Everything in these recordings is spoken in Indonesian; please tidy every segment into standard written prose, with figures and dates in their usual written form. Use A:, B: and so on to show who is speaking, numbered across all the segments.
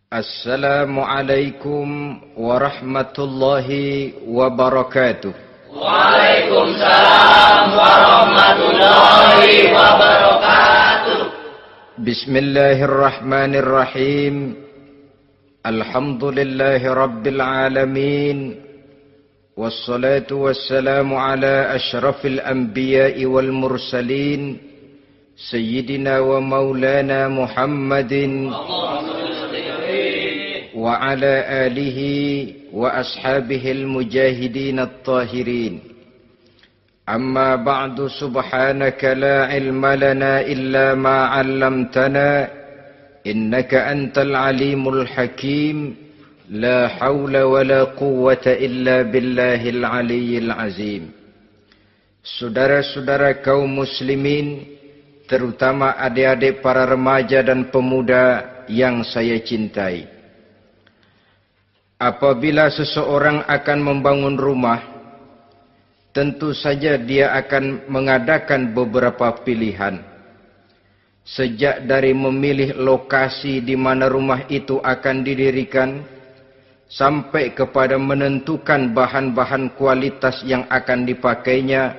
A: Assalamualaikum warahmatullahi wabarakatuh.
B: Waalaikumsalam warahmatullahi wabarakatuh.
A: Bismillahirrahmanirrahim. Alhamdulillahi rabbil alamin. Wassalatu wassalamu ala ashrafil anbiya'i wal mursalin. Sayyidina wa maulana Muhammadin wa ala alihi wa ashabihil mujahidin at-tahirin. Amma ba'du, subhanaka la ilma lana illa ma 'allamtana innaka antal alimul hakim. La hawla wa la quwwata illa billahil aliyyil azim. Saudara-saudara kaum muslimin, terutama adik-adik para remaja dan pemuda yang saya cintai. Apabila seseorang akan membangun rumah, tentu saja dia akan mengadakan beberapa pilihan. Sejak dari memilih lokasi di mana rumah itu akan didirikan, sampai kepada menentukan bahan-bahan kualitas yang akan dipakainya,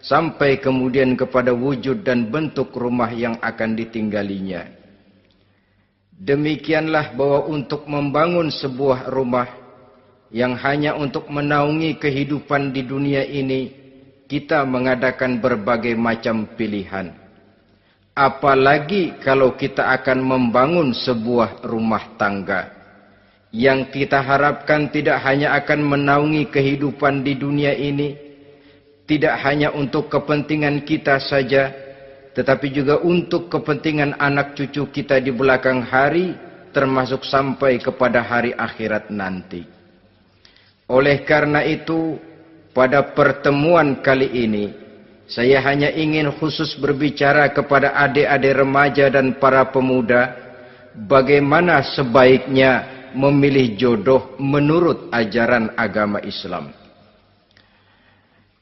A: sampai kemudian kepada wujud dan bentuk rumah yang akan ditinggalinya. Demikianlah bahwa untuk membangun sebuah rumah yang hanya untuk menaungi kehidupan di dunia ini, kita mengadakan berbagai macam pilihan. Apalagi kalau kita akan membangun sebuah rumah tangga yang kita harapkan tidak hanya akan menaungi kehidupan di dunia ini, tidak hanya untuk kepentingan kita saja, tetapi juga untuk kepentingan anak cucu kita di belakang hari, termasuk sampai kepada hari akhirat nanti. Oleh karena itu, pada pertemuan kali ini, saya hanya ingin khusus berbicara kepada adik-adik remaja dan para pemuda, bagaimana sebaiknya memilih jodoh menurut ajaran agama Islam.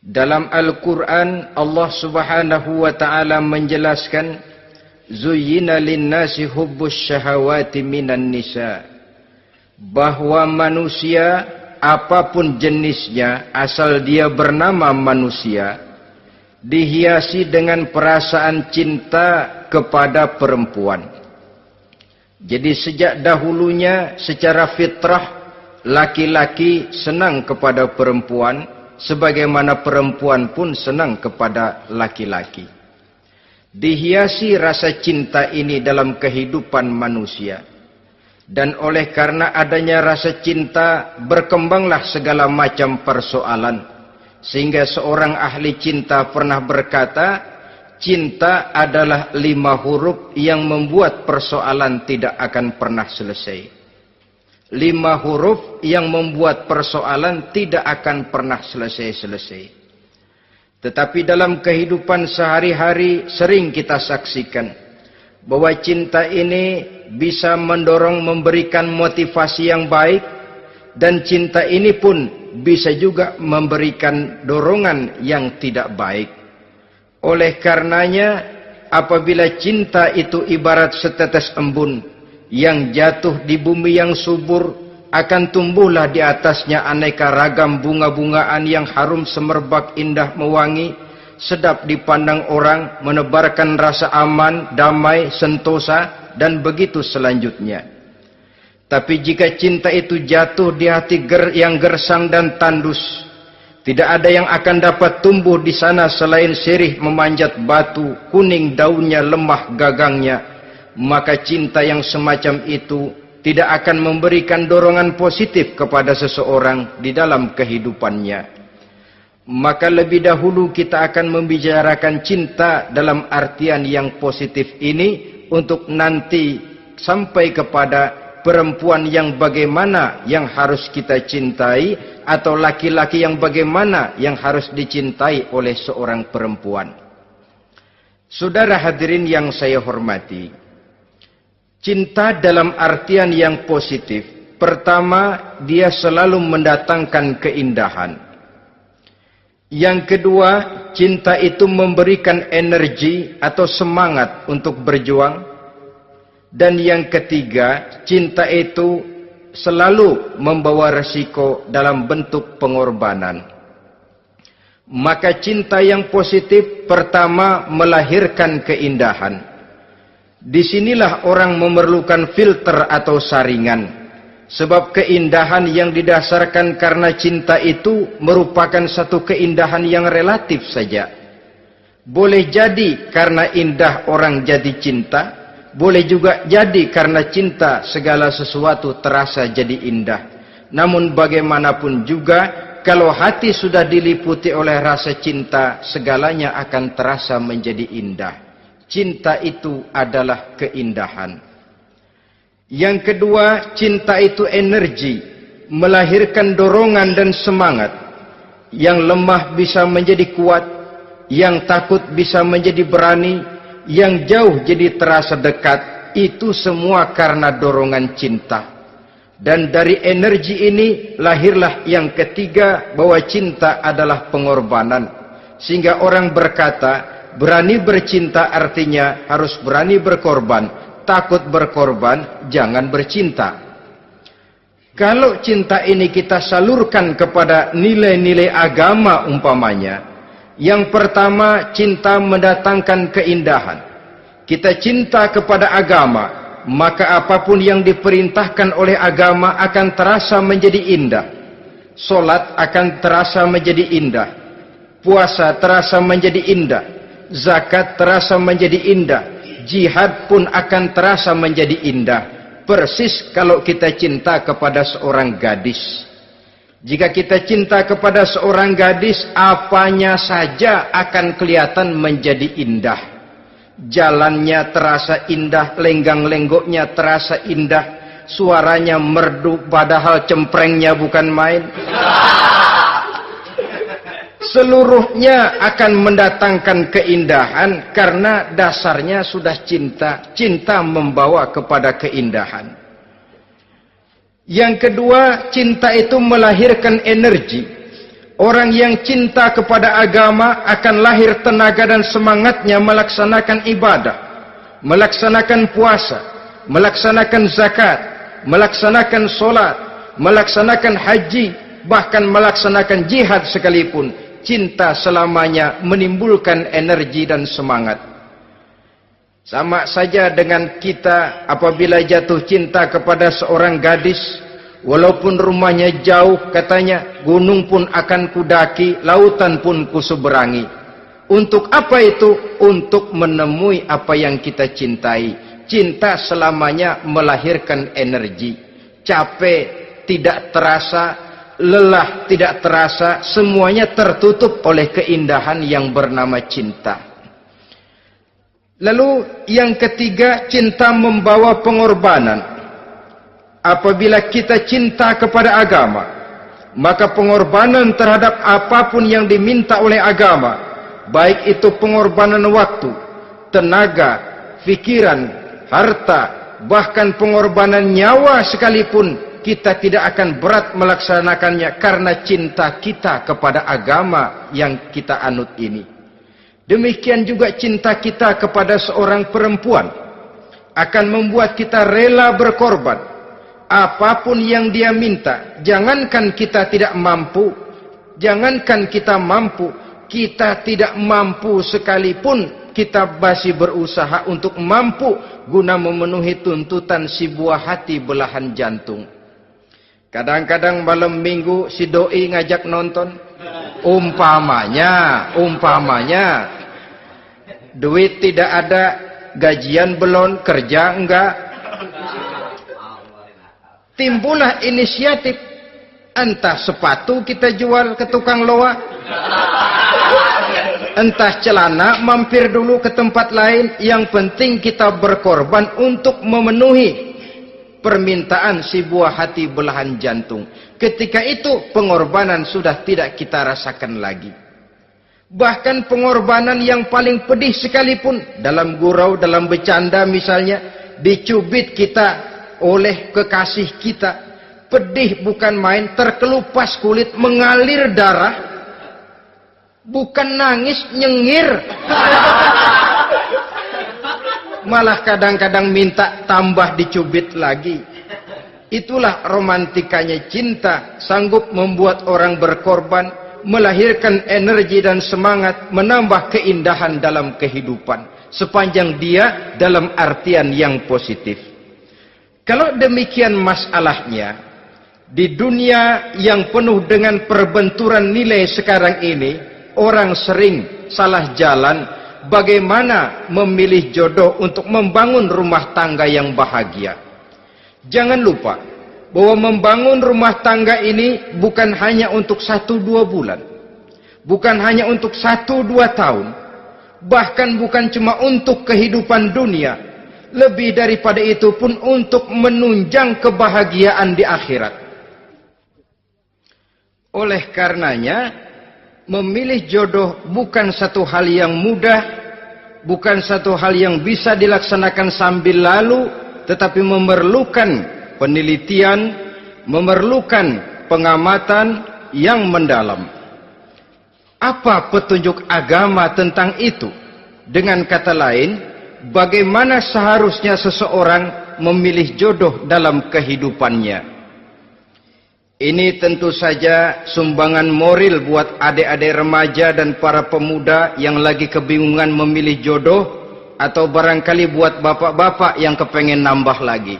A: Dalam Al-Quran, Allah subhanahu wa ta'ala menjelaskan, Zuyyina linnasi hubbus syahawati minan nisa. Bahwa manusia, apapun jenisnya, asal dia bernama manusia, dihiasi dengan perasaan cinta kepada perempuan. Jadi sejak dahulunya, secara fitrah, laki-laki senang kepada perempuan, sebagaimana perempuan pun senang kepada laki-laki. Dihiasi rasa cinta ini dalam kehidupan manusia. Dan oleh karena adanya rasa cinta, berkembanglah segala macam persoalan. Sehingga seorang ahli cinta pernah berkata, cinta adalah 5 huruf yang membuat persoalan tidak akan pernah selesai. 5 huruf yang membuat persoalan tidak akan pernah selesai-selesai. Tetapi dalam kehidupan sehari-hari sering kita saksikan bahwa cinta ini bisa mendorong, memberikan motivasi yang baik, dan cinta ini pun bisa juga memberikan dorongan yang tidak baik. Oleh karenanya, apabila cinta itu ibarat setetes embun yang jatuh di bumi yang subur, akan tumbuhlah di atasnya aneka ragam bunga-bungaan yang harum semerbak, indah, mewangi, sedap dipandang orang, menebarkan rasa aman, damai, sentosa, dan begitu selanjutnya. Tapi jika cinta itu jatuh di hati yang gersang dan tandus, tidak ada yang akan dapat tumbuh di sana selain sirih memanjat batu, kuning daunnya, lemah gagangnya. Maka cinta yang semacam itu tidak akan memberikan dorongan positif kepada seseorang di dalam kehidupannya. Maka lebih dahulu kita akan membicarakan cinta dalam artian yang positif ini, untuk nanti sampai kepada perempuan yang bagaimana yang harus kita cintai, atau laki-laki yang bagaimana yang harus dicintai oleh seorang perempuan. Saudara hadirin yang saya hormati, cinta dalam artian yang positif, pertama, dia selalu mendatangkan keindahan. Yang kedua, cinta itu memberikan energi atau semangat untuk berjuang. Dan yang ketiga, cinta itu selalu membawa resiko dalam bentuk pengorbanan. Maka cinta yang positif pertama melahirkan keindahan. Disinilah orang memerlukan filter atau saringan. Sebab keindahan yang didasarkan karena cinta itu merupakan satu keindahan yang relatif saja. Boleh jadi karena indah orang jadi cinta, boleh juga jadi karena cinta segala sesuatu terasa jadi indah. Namun bagaimanapun juga, kalau hati sudah diliputi oleh rasa cinta, segalanya akan terasa menjadi indah. Cinta itu adalah keindahan. Yang kedua, cinta itu energi, melahirkan dorongan dan semangat. Yang lemah bisa menjadi kuat, yang takut bisa menjadi berani, yang jauh jadi terasa dekat. Itu semua karena dorongan cinta. Dan dari energi ini lahirlah yang ketiga, bahwa cinta adalah pengorbanan. Sehingga orang berkata, berani bercinta artinya harus berani berkorban. Takut berkorban, jangan bercinta. Kalau cinta ini kita salurkan kepada nilai-nilai agama umpamanya, yang pertama, cinta mendatangkan keindahan. Kita cinta kepada agama, maka apapun yang diperintahkan oleh agama akan terasa menjadi indah. Solat akan terasa menjadi indah. Puasa terasa menjadi indah. Zakat terasa menjadi indah. Jihad pun akan terasa menjadi indah. Persis kalau kita cinta kepada seorang gadis. Jika kita cinta kepada seorang gadis, apanya saja akan kelihatan menjadi indah. Jalannya terasa indah, lenggang-lenggoknya terasa indah, suaranya merdu padahal cemprengnya bukan main. Seluruhnya akan mendatangkan keindahan karena dasarnya sudah cinta. Cinta membawa kepada keindahan. Yang kedua, cinta itu melahirkan energi. Orang yang cinta kepada agama akan lahir tenaga dan semangatnya melaksanakan ibadah, melaksanakan puasa, melaksanakan zakat, melaksanakan solat, melaksanakan haji, bahkan melaksanakan jihad sekalipun. Cinta selamanya menimbulkan energi dan semangat. Sama saja dengan kita apabila jatuh cinta kepada seorang gadis, walaupun rumahnya jauh, katanya, gunung pun akan kudaki, lautan pun kuseberangi. Untuk apa itu? Untuk menemui apa yang kita cintai. Cinta selamanya melahirkan energi. Capek tidak terasa, lelah tidak terasa, semuanya tertutup oleh keindahan yang bernama cinta. Lalu yang ketiga, cinta membawa pengorbanan. Apabila kita cinta kepada agama, maka pengorbanan terhadap apapun yang diminta oleh agama, baik itu pengorbanan waktu, tenaga, pikiran, harta, bahkan pengorbanan nyawa sekalipun, kita tidak akan berat melaksanakannya karena cinta kita kepada agama yang kita anut ini. Demikian juga cinta kita kepada seorang perempuan akan membuat kita rela berkorban. Apapun yang dia minta, jangankan kita tidak mampu, jangankan kita mampu, kita tidak mampu sekalipun, kita masih berusaha untuk mampu guna memenuhi tuntutan si buah hati belahan jantung. Kadang-kadang malam minggu si doi ngajak nonton. Umpamanya, duit tidak ada, gajian belum, kerja enggak. Timbullah inisiatif. Entah sepatu kita jual ke tukang loa, entah celana mampir dulu ke tempat lain. Yang penting kita berkorban untuk memenuhi permintaan si buah hati belahan jantung. Ketika itu pengorbanan sudah tidak kita rasakan lagi. Bahkan pengorbanan yang paling pedih sekalipun, dalam gurau, dalam bercanda misalnya, dicubit kita oleh kekasih kita, pedih bukan main, terkelupas kulit, mengalir darah, bukan nangis, nyengir. malah kadang-kadang minta tambah dicubit lagi. Itulah romantikanya cinta, sanggup membuat orang berkorban, melahirkan energi dan semangat, menambah keindahan dalam kehidupan, sepanjang dia dalam artian yang positif. Kalau demikian masalahnya, di dunia yang penuh dengan perbenturan nilai sekarang ini, orang sering salah jalan bagaimana memilih jodoh untuk membangun rumah tangga yang bahagia. Jangan lupa bahwa membangun rumah tangga ini bukan hanya untuk 1-2 bulan, bukan hanya untuk 1-2 tahun, bahkan bukan cuma untuk kehidupan dunia, lebih daripada itu pun untuk menunjang kebahagiaan di akhirat. Oleh karenanya, memilih jodoh bukan satu hal yang mudah, bukan satu hal yang bisa dilaksanakan sambil lalu, tetapi memerlukan penelitian, memerlukan pengamatan yang mendalam. Apa petunjuk agama tentang itu? Dengan kata lain, bagaimana seharusnya seseorang memilih jodoh dalam kehidupannya? Ini tentu saja sumbangan moral buat adik-adik remaja dan para pemuda yang lagi kebingungan memilih jodoh, atau barangkali buat bapak-bapak yang kepengen nambah lagi.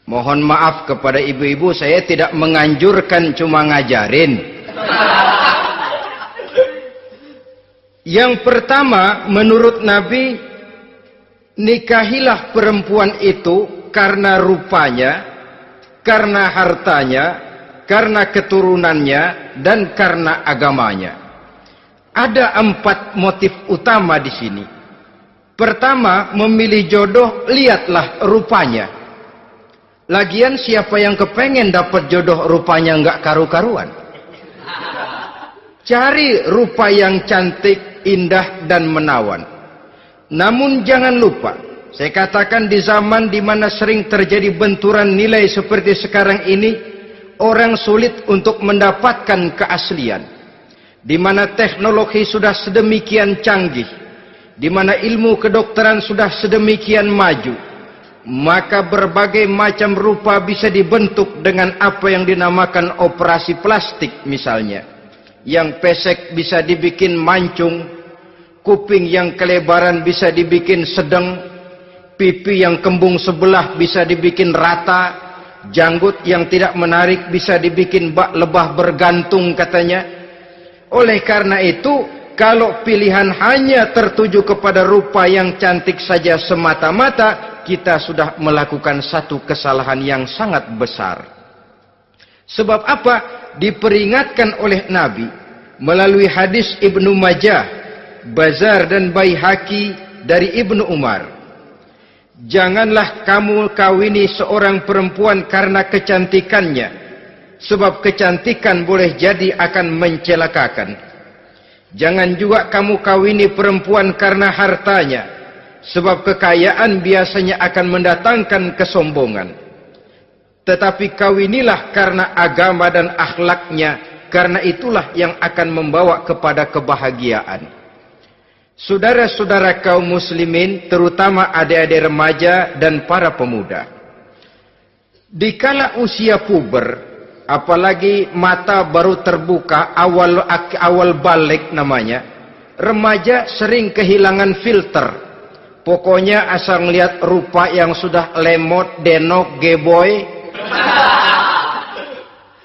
A: Mohon maaf kepada ibu-ibu, saya tidak menganjurkan, cuma ngajarin. Yang pertama, menurut Nabi, nikahilah perempuan itu karena rupanya, karena hartanya, karena keturunannya, dan karena agamanya. Ada 4 motif utama di sini. Pertama, memilih jodoh, lihatlah rupanya. Lagian siapa yang kepengen dapat jodoh rupanya nggak karu-karuan? Cari rupa yang cantik, indah, dan menawan. Namun jangan lupa, saya katakan di zaman di mana sering terjadi benturan nilai seperti sekarang ini, orang sulit untuk mendapatkan keaslian. Di mana teknologi sudah sedemikian canggih, di mana ilmu kedokteran sudah sedemikian maju, maka berbagai macam rupa bisa dibentuk dengan apa yang dinamakan operasi plastik misalnya. Yang pesek bisa dibikin mancung, kuping yang kelebaran bisa dibikin sedang, pipi yang kembung sebelah bisa dibikin rata, janggut yang tidak menarik bisa dibikin bak lebah bergantung katanya. Oleh karena itu, kalau pilihan hanya tertuju kepada rupa yang cantik saja semata-mata, kita sudah melakukan satu kesalahan yang sangat besar. Sebab apa? Diperingatkan oleh Nabi melalui hadis Ibnu Majah, Bazar dan Baihaqi dari Ibnu Umar. Janganlah kamu kawini seorang perempuan karena kecantikannya, sebab kecantikan boleh jadi akan mencelakakan. Jangan juga kamu kawini perempuan karena hartanya, sebab kekayaan biasanya akan mendatangkan kesombongan. Tetapi kawinilah karena agama dan akhlaknya, karena itulah yang akan membawa kepada kebahagiaan. Saudara-saudara kaum muslimin, terutama adik-adik remaja dan para pemuda, dikala usia puber, apalagi mata baru terbuka, awal balik namanya, remaja sering kehilangan filter. Pokoknya asal ngelihat rupa yang sudah lemot, denok, geboy,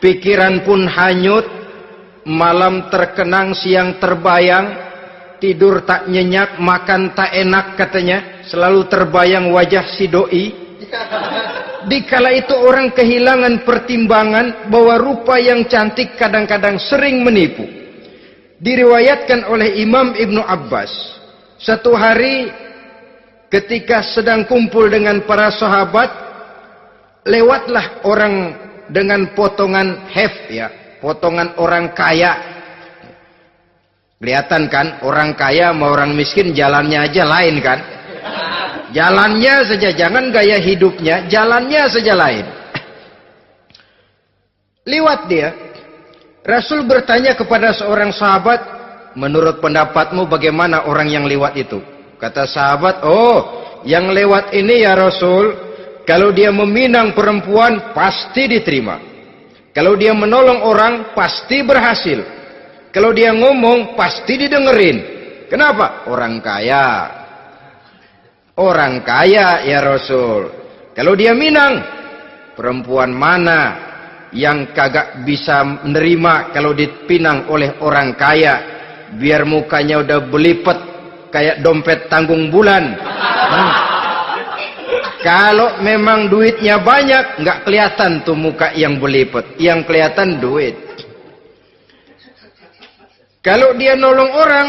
A: pikiran pun hanyut, malam terkenang, siang terbayang, tidur tak nyenyak, makan tak enak katanya, selalu terbayang wajah si doi. Dikala itu orang kehilangan pertimbangan bahwa rupa yang cantik kadang-kadang sering menipu. Diriwayatkan oleh Imam Ibnu Abbas, satu hari ketika sedang kumpul dengan para sahabat, lewatlah orang dengan potongan potongan orang kaya. Kelihatan kan, orang kaya sama orang miskin jalannya aja lain kan? Jalannya saja, jangan gaya hidupnya, jalannya saja lain. Liwat dia. Rasul bertanya kepada seorang sahabat, menurut pendapatmu bagaimana orang yang lewat itu? Kata sahabat, oh, yang lewat ini ya Rasul, kalau dia meminang perempuan pasti diterima. Kalau dia menolong orang pasti berhasil. Kalau dia ngomong pasti didengerin. Kenapa? Orang kaya. Orang kaya ya Rasul. Kalau dia minang, perempuan mana yang kagak bisa menerima kalau dipinang oleh orang kaya? Biar mukanya udah belipet kayak dompet tanggung bulan. Kalau memang duitnya banyak, nggak kelihatan tuh muka yang belipet. Yang kelihatan duit. Kalau dia nolong orang,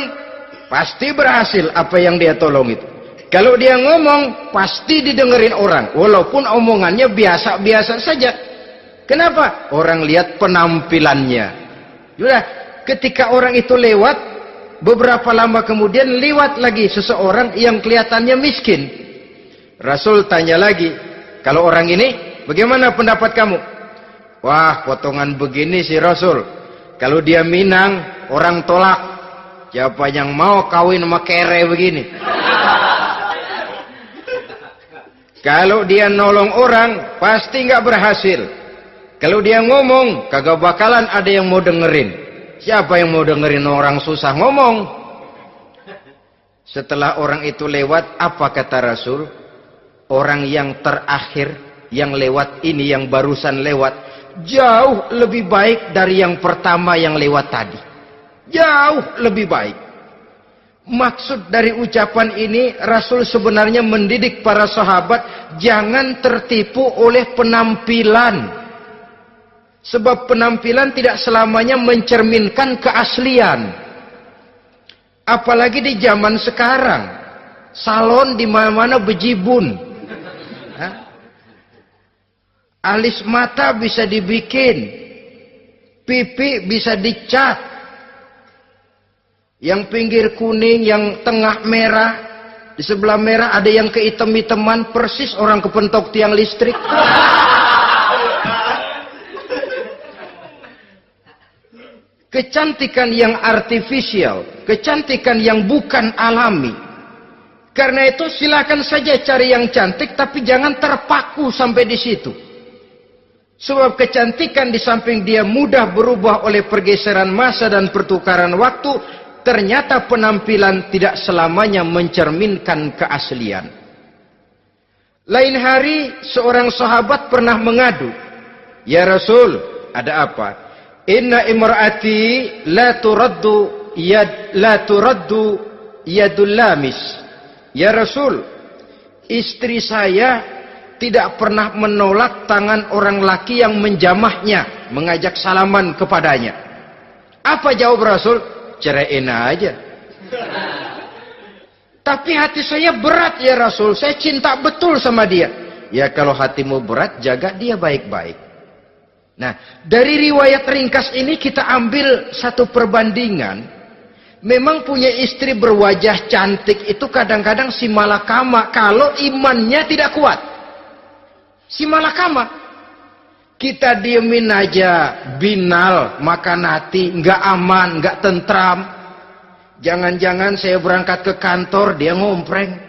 A: pasti berhasil apa yang dia tolong itu. Kalau dia ngomong, pasti didengerin orang. Walaupun omongannya biasa-biasa saja. Kenapa? Orang lihat penampilannya. Sudah, ketika orang itu lewat, beberapa lama kemudian lewat lagi seseorang yang kelihatannya miskin. Rasul tanya lagi, kalau orang ini, bagaimana pendapat kamu? Wah, potongan begini sih Rasul. Kalau dia minang, orang tolak. Siapa yang mau kawin sama kere begini? Kalau dia nolong orang, pasti nggak berhasil. Kalau dia ngomong, kagak bakalan ada yang mau dengerin. Siapa yang mau dengerin orang susah ngomong? Setelah orang itu lewat, apa kata Rasul? Orang yang terakhir, yang lewat ini, yang barusan lewat, jauh lebih baik dari yang pertama yang lewat tadi. Jauh lebih baik. Maksud dari ucapan ini, Rasul sebenarnya mendidik para sahabat jangan tertipu oleh penampilan. Sebab penampilan tidak selamanya mencerminkan keaslian. Apalagi di zaman sekarang, salon di mana-mana bejibun. Alis mata bisa dibikin, pipi bisa dicat. Yang pinggir kuning, yang tengah merah, di sebelah merah ada yang kehitam-hitaman, persis orang kepentok tiang listrik. Kecantikan yang artifisial, kecantikan yang bukan alami. Karena itu silakan saja cari yang cantik, tapi jangan terpaku sampai di situ. Sebab kecantikan di samping dia mudah berubah oleh pergeseran masa dan pertukaran waktu, ternyata penampilan tidak selamanya mencerminkan keaslian. Lain hari seorang sahabat pernah mengadu, "Ya Rasul, ada apa? Inna imra'ati la turaddu yadul lamis." Ya Rasul, istri saya tidak pernah menolak tangan orang laki yang menjamahnya, mengajak salaman kepadanya. Apa jawab Rasul? Ceraiin aja. Tapi hati saya berat ya Rasul, saya cinta betul sama dia. Ya kalau hatimu berat, jaga dia baik-baik. Nah, dari riwayat ringkas ini kita ambil satu perbandingan. Memang punya istri berwajah cantik itu kadang-kadang si malakama kalau imannya tidak kuat. Si malakama. Kita diemin aja, binal, makan hati, nggak aman, nggak tentram. Jangan-jangan saya berangkat ke kantor, dia ngompreng.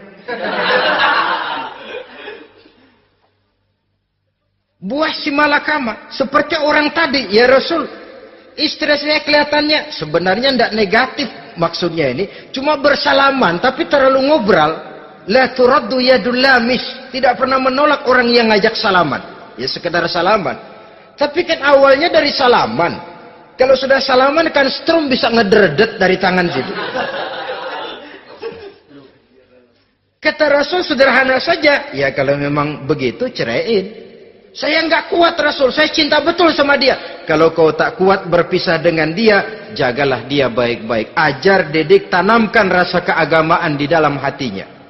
A: Buah si malakama, seperti orang tadi, ya Rasul. Istri saya kelihatannya sebenarnya tidak negatif maksudnya ini, cuma bersalaman, tapi terlalu ngobrol. La turaddu yadul lamis, tidak pernah menolak orang yang ngajak salaman. Ya sekedar salaman. Tapi kan awalnya dari salaman. Kalau sudah salaman kan strum bisa ngederdet dari tangan situ. Kata Rasul sederhana saja. Ya kalau memang begitu ceraiin. Saya nggak kuat Rasul. Saya cinta betul sama dia. Kalau kau tak kuat berpisah dengan dia, jagalah dia baik-baik. Ajar, didik, tanamkan rasa keagamaan di dalam hatinya.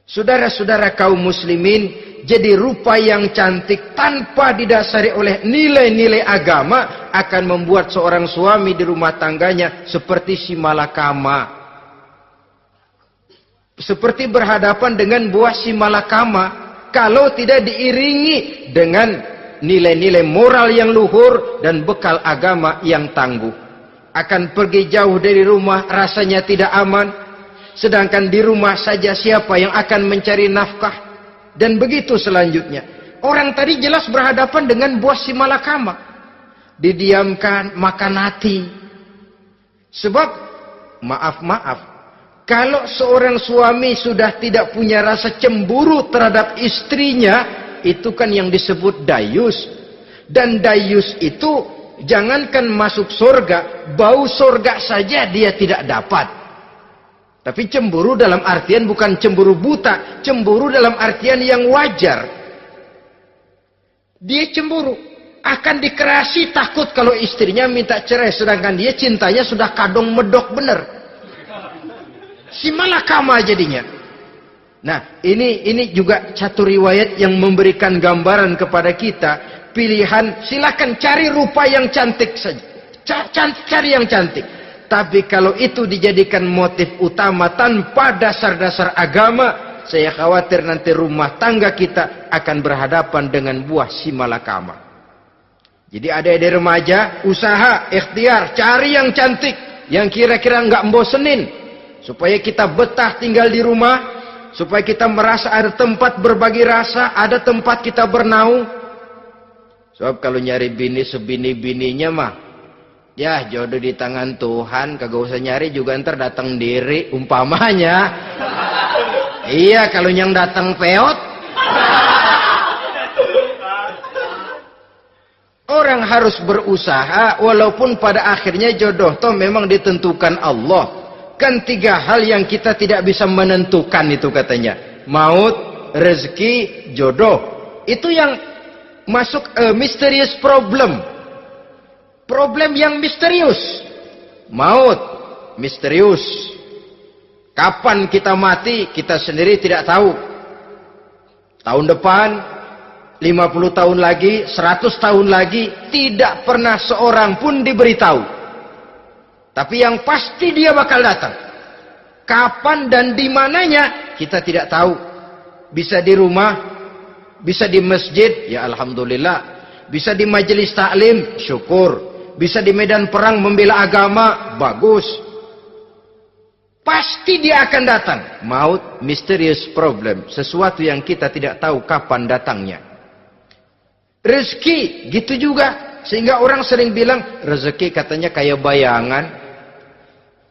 A: Saudara-saudara kaum muslimin, jadi rupa yang cantik tanpa didasari oleh nilai-nilai agama akan membuat seorang suami di rumah tangganya seperti si malakama. Seperti berhadapan dengan buah si malakama kalau tidak diiringi dengan nilai-nilai moral yang luhur dan bekal agama yang tangguh. akan pergi jauh dari rumah rasanya tidak aman, sedangkan di rumah saja siapa yang akan mencari nafkah, dan begitu selanjutnya. Orang tadi jelas berhadapan dengan buah si malakama, didiamkan, makan hati. Sebab maaf, kalau seorang suami sudah tidak punya rasa cemburu terhadap istrinya, itu kan yang disebut dayus. Dan dayus itu jangankan masuk surga, bau surga saja dia tidak dapat. Tapi cemburu dalam artian bukan cemburu buta, cemburu dalam artian yang wajar. Dia cemburu, akan dikerasi takut kalau istrinya minta cerai, sedangkan dia cintanya sudah kadung medok bener. Si malakama jadinya. Nah, ini juga satu riwayat yang memberikan gambaran kepada kita. Pilihan, silakan cari rupa yang cantik saja. Cari yang cantik. Tapi kalau itu dijadikan motif utama tanpa dasar-dasar agama, saya khawatir nanti rumah tangga kita akan berhadapan dengan buah si malakama. Jadi adik-adik remaja, usaha, ikhtiar, cari yang cantik, yang kira-kira nggak membosenin, supaya kita betah tinggal di rumah, supaya kita merasa ada tempat berbagi rasa, ada tempat kita bernaung. Sebab kalau nyari bini sebini-bininya mah, ya jodoh di tangan Tuhan, kagak usah nyari juga ntar datang diri, umpamanya. Iya, kalau yang datang peot. Orang harus berusaha, walaupun pada akhirnya jodoh toh memang ditentukan Allah. Kan 3 hal yang kita tidak bisa menentukan itu katanya. Maut, rezeki, jodoh. Itu yang masuk mysterious problem. Problem yang misterius. Maut, misterius. Kapan kita mati, kita sendiri tidak tahu. Tahun depan, 50 tahun lagi, 100 tahun lagi, tidak pernah seorang pun diberitahu. Tapi yang pasti dia bakal datang. Kapan dan di mananya, kita tidak tahu. Bisa di rumah, bisa di masjid, ya alhamdulillah. Bisa di majelis taklim, syukur. Bisa di medan perang membela agama, bagus. Pasti dia akan datang. Maut, mysterious problem. Sesuatu yang kita tidak tahu kapan datangnya. Rezeki, gitu juga. Sehingga orang sering bilang, rezeki katanya kayak bayangan.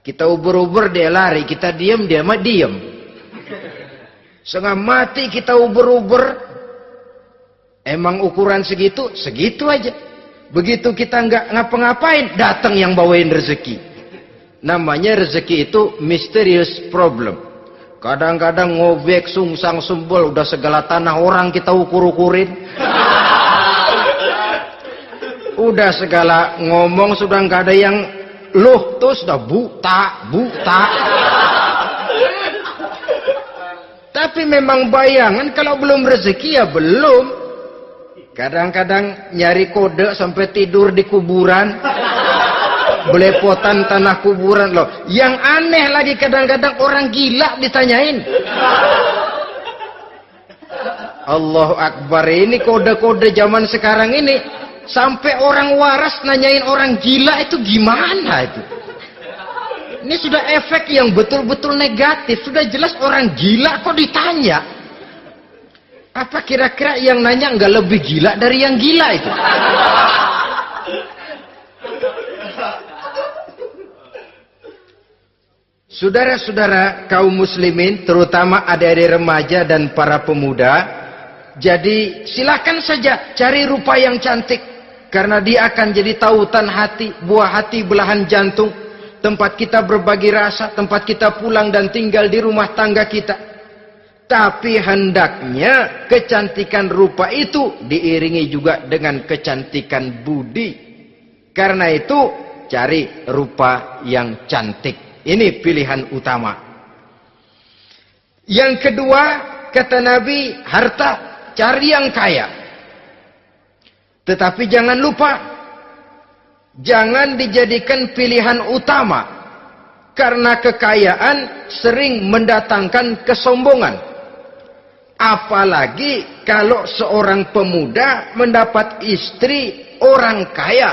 A: Kita uber-uber, dia lari. Kita diam, dia mah diam. Setengah mati kita uber-uber. Emang ukuran segitu? Segitu aja. Begitu kita nggak ngapa-ngapain, datang yang bawain rezeki. Namanya rezeki itu mysterious problem. Kadang-kadang ngobek, sungsang, sumbul, udah segala tanah orang kita ukur-ukurin. Udah segala ngomong sudah nggak ada yang loh, tuh sudah buta. Tapi memang bayangan, kalau belum rezeki ya belum. Kadang-kadang nyari kode sampai tidur di kuburan. Belepotan tanah kuburan loh. Yang aneh lagi kadang-kadang orang gila ditanyain. Allahu Akbar, ini kode-kode zaman sekarang ini. Sampai orang waras nanyain orang gila, itu gimana itu? Ini sudah efek yang betul-betul negatif. Sudah jelas orang gila kok ditanya. Apa kira-kira yang nanya nggak lebih gila dari yang gila itu? Saudara-saudara kaum muslimin, terutama adik-adik remaja dan para pemuda, jadi silakan saja cari rupa yang cantik, karena dia akan jadi tautan hati, buah hati belahan jantung, tempat kita berbagi rasa, tempat kita pulang dan tinggal di rumah tangga kita. Tapi hendaknya kecantikan rupa itu diiringi juga dengan kecantikan budi. Karena itu cari rupa yang cantik. Ini pilihan utama. Yang kedua, kata Nabi, harta, cari yang kaya. Tetapi jangan lupa, jangan dijadikan pilihan utama. Karena kekayaan sering mendatangkan kesombongan. Apalagi kalau seorang pemuda mendapat istri orang kaya.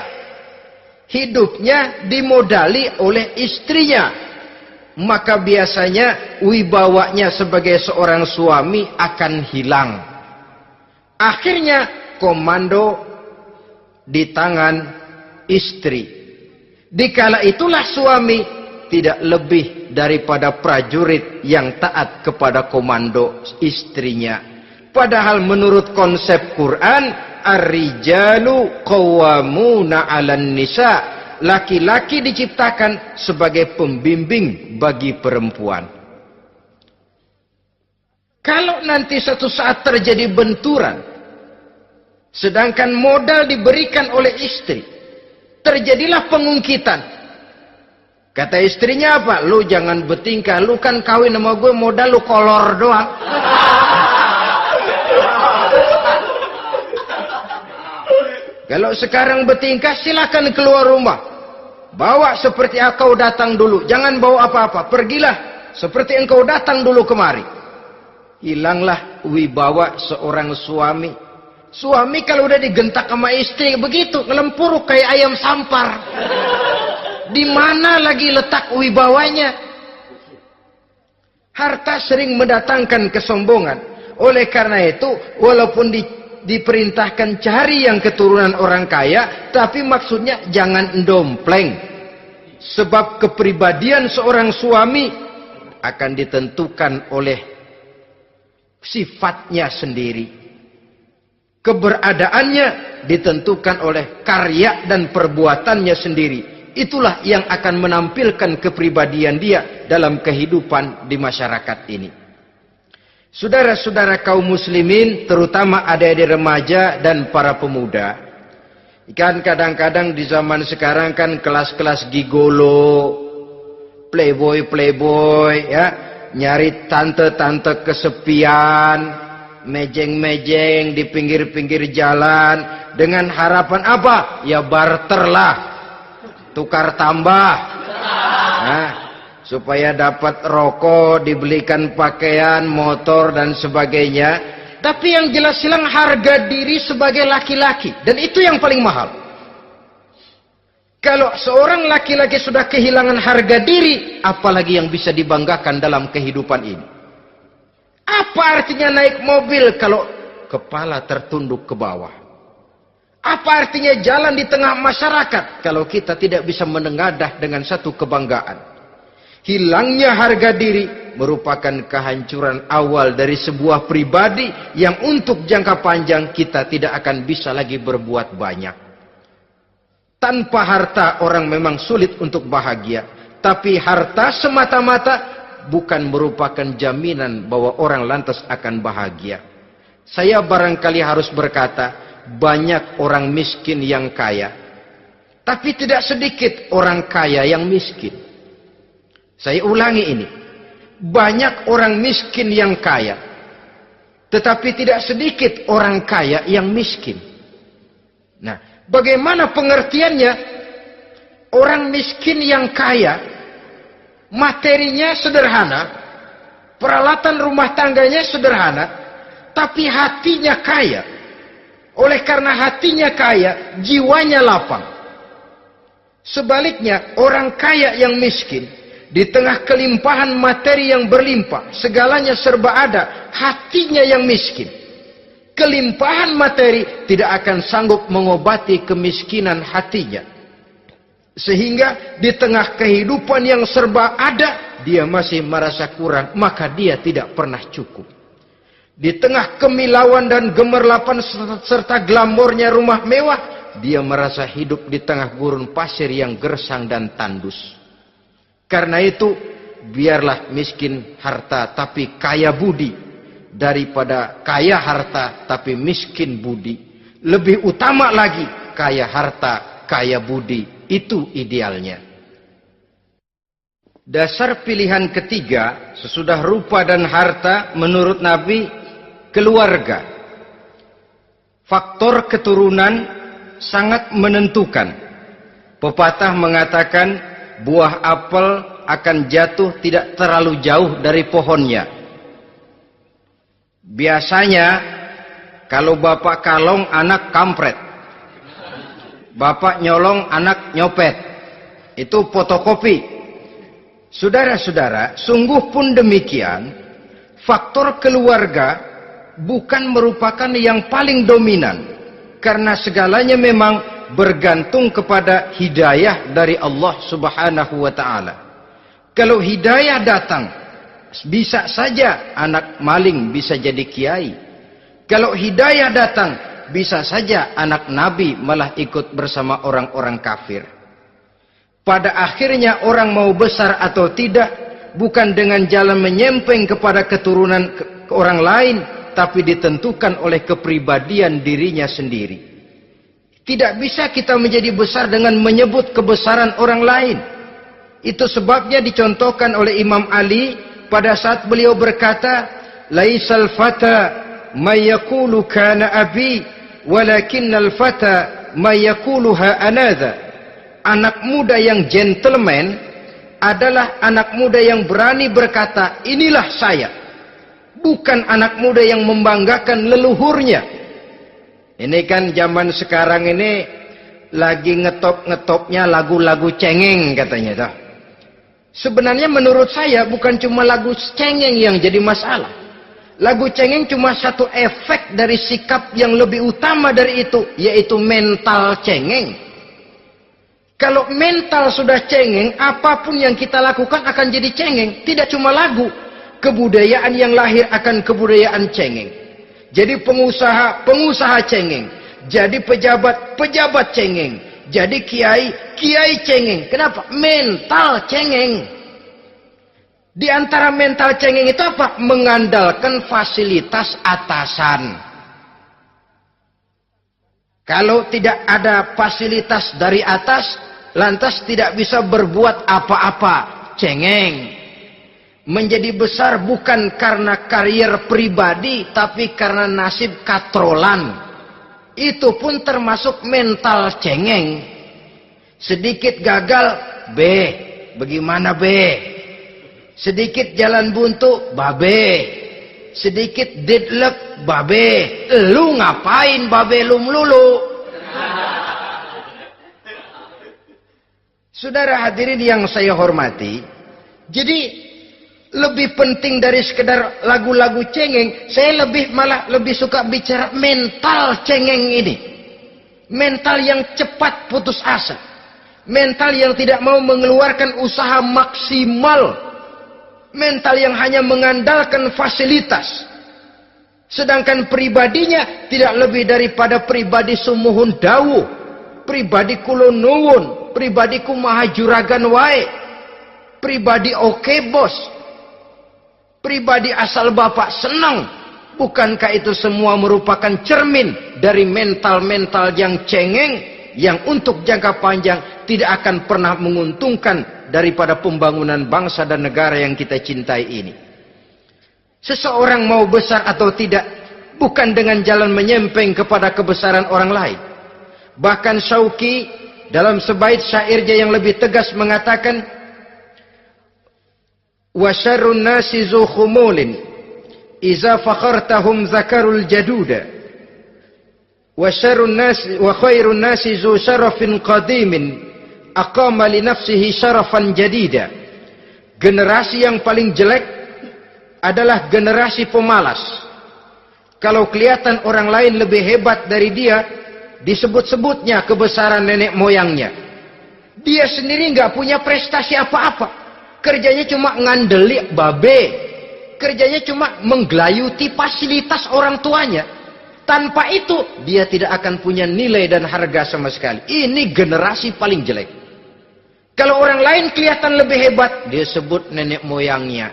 A: hidupnya dimodali oleh istrinya, maka biasanya wibawanya sebagai seorang suami akan hilang. Akhirnya komando di tangan istri. Dikala itulah suami tidak lebih daripada prajurit yang taat kepada komando istrinya. Padahal menurut konsep Quran, ar-rijalu qawwamuna 'alan nisa, laki-laki diciptakan sebagai pembimbing bagi perempuan. Kalau nanti suatu saat terjadi benturan, sedangkan modal diberikan oleh istri, terjadilah pengungkitan. Kata istrinya apa? Lu jangan bertingkah, lu kan kawin sama gue modal lu kolor doang. Kalau sekarang bertingkah, silakan keluar rumah. Bawa seperti engkau datang dulu. Jangan bawa apa-apa. Pergilah seperti engkau datang dulu kemari. Hilanglah wibawa seorang suami. Suami kalau udah digentak sama istri begitu, ngelempuruk kayak ayam sampar. Di mana lagi letak wibawanya? Harta sering mendatangkan kesombongan. Oleh karena itu, walaupun diperintahkan cari yang keturunan orang kaya, tapi maksudnya jangan dompleng. Sebab kepribadian seorang suami akan ditentukan oleh sifatnya sendiri. Keberadaannya ditentukan oleh karya dan perbuatannya sendiri. Itulah yang akan menampilkan kepribadian dia dalam kehidupan di masyarakat ini. Saudara-saudara kaum muslimin, terutama adik-adik remaja dan para pemuda, kan kadang-kadang di zaman sekarang kan kelas-kelas gigolo, playboy ya, nyari tante-tante kesepian, mejeng-mejeng di pinggir-pinggir jalan dengan harapan apa? Ya barter lah, tukar tambah. Nah, supaya dapat rokok, dibelikan pakaian, motor dan sebagainya. Tapi yang jelas hilang harga diri sebagai laki-laki, dan itu yang paling mahal. Kalau seorang laki-laki sudah kehilangan harga diri, apalagi yang bisa dibanggakan dalam kehidupan ini? Apa artinya naik mobil kalau kepala tertunduk ke bawah? Apa artinya jalan di tengah masyarakat kalau kita tidak bisa menengadah dengan satu kebanggaan? Hilangnya harga diri merupakan kehancuran awal dari sebuah pribadi yang untuk jangka panjang kita tidak akan bisa lagi berbuat banyak. Tanpa harta orang memang sulit untuk bahagia. Tapi harta semata-mata bukan merupakan jaminan bahwa orang lantas akan bahagia. Saya barangkali harus berkata, banyak orang miskin yang kaya. Tapi tidak sedikit orang kaya yang miskin. Saya ulangi ini. Banyak orang miskin yang kaya. Tetapi tidak sedikit orang kaya yang miskin. Nah, bagaimana pengertiannya? Orang miskin yang kaya, materinya sederhana, peralatan rumah tangganya sederhana, tapi hatinya kaya. Oleh karena hatinya kaya, jiwanya lapang. Sebaliknya, orang kaya yang miskin, di tengah kelimpahan materi yang berlimpah, segalanya serba ada, hatinya yang miskin. Kelimpahan materi tidak akan sanggup mengobati kemiskinan hatinya. Sehingga di tengah kehidupan yang serba ada, dia masih merasa kurang, maka dia tidak pernah cukup. Di tengah kemilauan dan gemerlapan serta glamornya rumah mewah, dia merasa hidup di tengah gurun pasir yang gersang dan tandus. Karena itu, biarlah miskin harta tapi kaya budi, daripada kaya harta tapi miskin budi. Lebih utama lagi, kaya harta, kaya budi. Itu idealnya. Dasar pilihan ketiga, sesudah rupa dan harta, menurut Nabi, keluarga. Faktor keturunan sangat menentukan. Pepatah mengatakan, buah apel akan jatuh tidak terlalu jauh dari pohonnya. Biasanya kalau bapak kalong, anak kampret. Bapak nyolong, anak nyopet. Itu fotokopi. Saudara-saudara, sungguh pun demikian, faktor keluarga bukan merupakan yang paling dominan. Karena segalanya memang bergantung kepada hidayah dari Allah Subhanahu wa ta'ala. Kalau hidayah datang, bisa saja anak maling bisa jadi kiai. Kalau hidayah datang, bisa saja anak nabi malah ikut bersama orang-orang kafir. Pada akhirnya orang mau besar atau tidak, bukan dengan jalan menyempeng kepada keturunan orang lain, tapi ditentukan oleh kepribadian dirinya sendiri. Tidak bisa kita menjadi besar dengan menyebut kebesaran orang lain. Itu sebabnya dicontohkan oleh Imam Ali pada saat beliau berkata, "Laisal fata may yaqulu kana abi, walakinnal fata may yaquluha anadha." Anak muda yang gentleman adalah anak muda yang berani berkata, "Inilah saya." Bukan anak muda yang membanggakan leluhurnya. Ini kan zaman sekarang ini lagi ngetop-ngetopnya lagu-lagu cengeng katanya dah. Sebenarnya menurut saya bukan cuma lagu cengeng yang jadi masalah. Lagu cengeng cuma satu efek dari sikap yang lebih utama dari itu, yaitu mental cengeng. Kalau mental sudah cengeng, apapun yang kita lakukan akan jadi cengeng. Tidak cuma lagu, kebudayaan yang lahir akan kebudayaan cengeng. Jadi pengusaha cengeng. Jadi pejabat cengeng. Jadi kiai cengeng. Kenapa? Mental cengeng. Di antara mental cengeng itu apa? Mengandalkan fasilitas atasan. Kalau tidak ada fasilitas dari atas, lantas tidak bisa berbuat apa-apa. Cengeng. Menjadi besar bukan karena karier pribadi, tapi karena nasib katrolan. Itu pun termasuk mental cengeng. Sedikit gagal, bagaimana sedikit jalan buntu, sedikit deadlock, lu ngapain lu melulu? Saudara hadirin yang saya hormati, jadi lebih penting dari sekedar lagu-lagu cengeng, saya malah lebih suka bicara mental cengeng ini. Mental yang cepat putus asa. Mental yang tidak mau mengeluarkan usaha maksimal. Mental yang hanya mengandalkan fasilitas. Sedangkan pribadinya tidak lebih daripada pribadi sumuhun dawuh. Pribadi kulo nuwun. Pribadi kumaha juragan wae. Pribadi oke bos. Pribadi asal bapak senang. Bukankah itu semua merupakan cermin dari mental-mental yang cengeng, yang untuk jangka panjang tidak akan pernah menguntungkan daripada pembangunan bangsa dan negara yang kita cintai ini. Seseorang mau besar atau tidak, bukan dengan jalan menyempeng kepada kebesaran orang lain. Bahkan Syauqi dalam sebaik syairnya yang lebih tegas mengatakan, wa syarrun nasi zu khumulin iza fakhartahum zakarul jaduda wa syarrun nasi wa khairun nasi zu syarafin qadimin aqama li nafsihi syarafan jadida. Generasi yang paling jelek adalah generasi pemalas. Kalau kelihatan orang lain lebih hebat dari dia, disebut-sebutnya kebesaran nenek moyangnya. Dia sendiri nggak punya prestasi apa-apa. Kerjanya cuma ngandeli kerjanya cuma menggelayuti fasilitas orang tuanya. Tanpa itu dia tidak akan punya nilai dan harga sama sekali. Ini generasi paling jelek. Kalau orang lain kelihatan lebih hebat, dia sebut nenek moyangnya.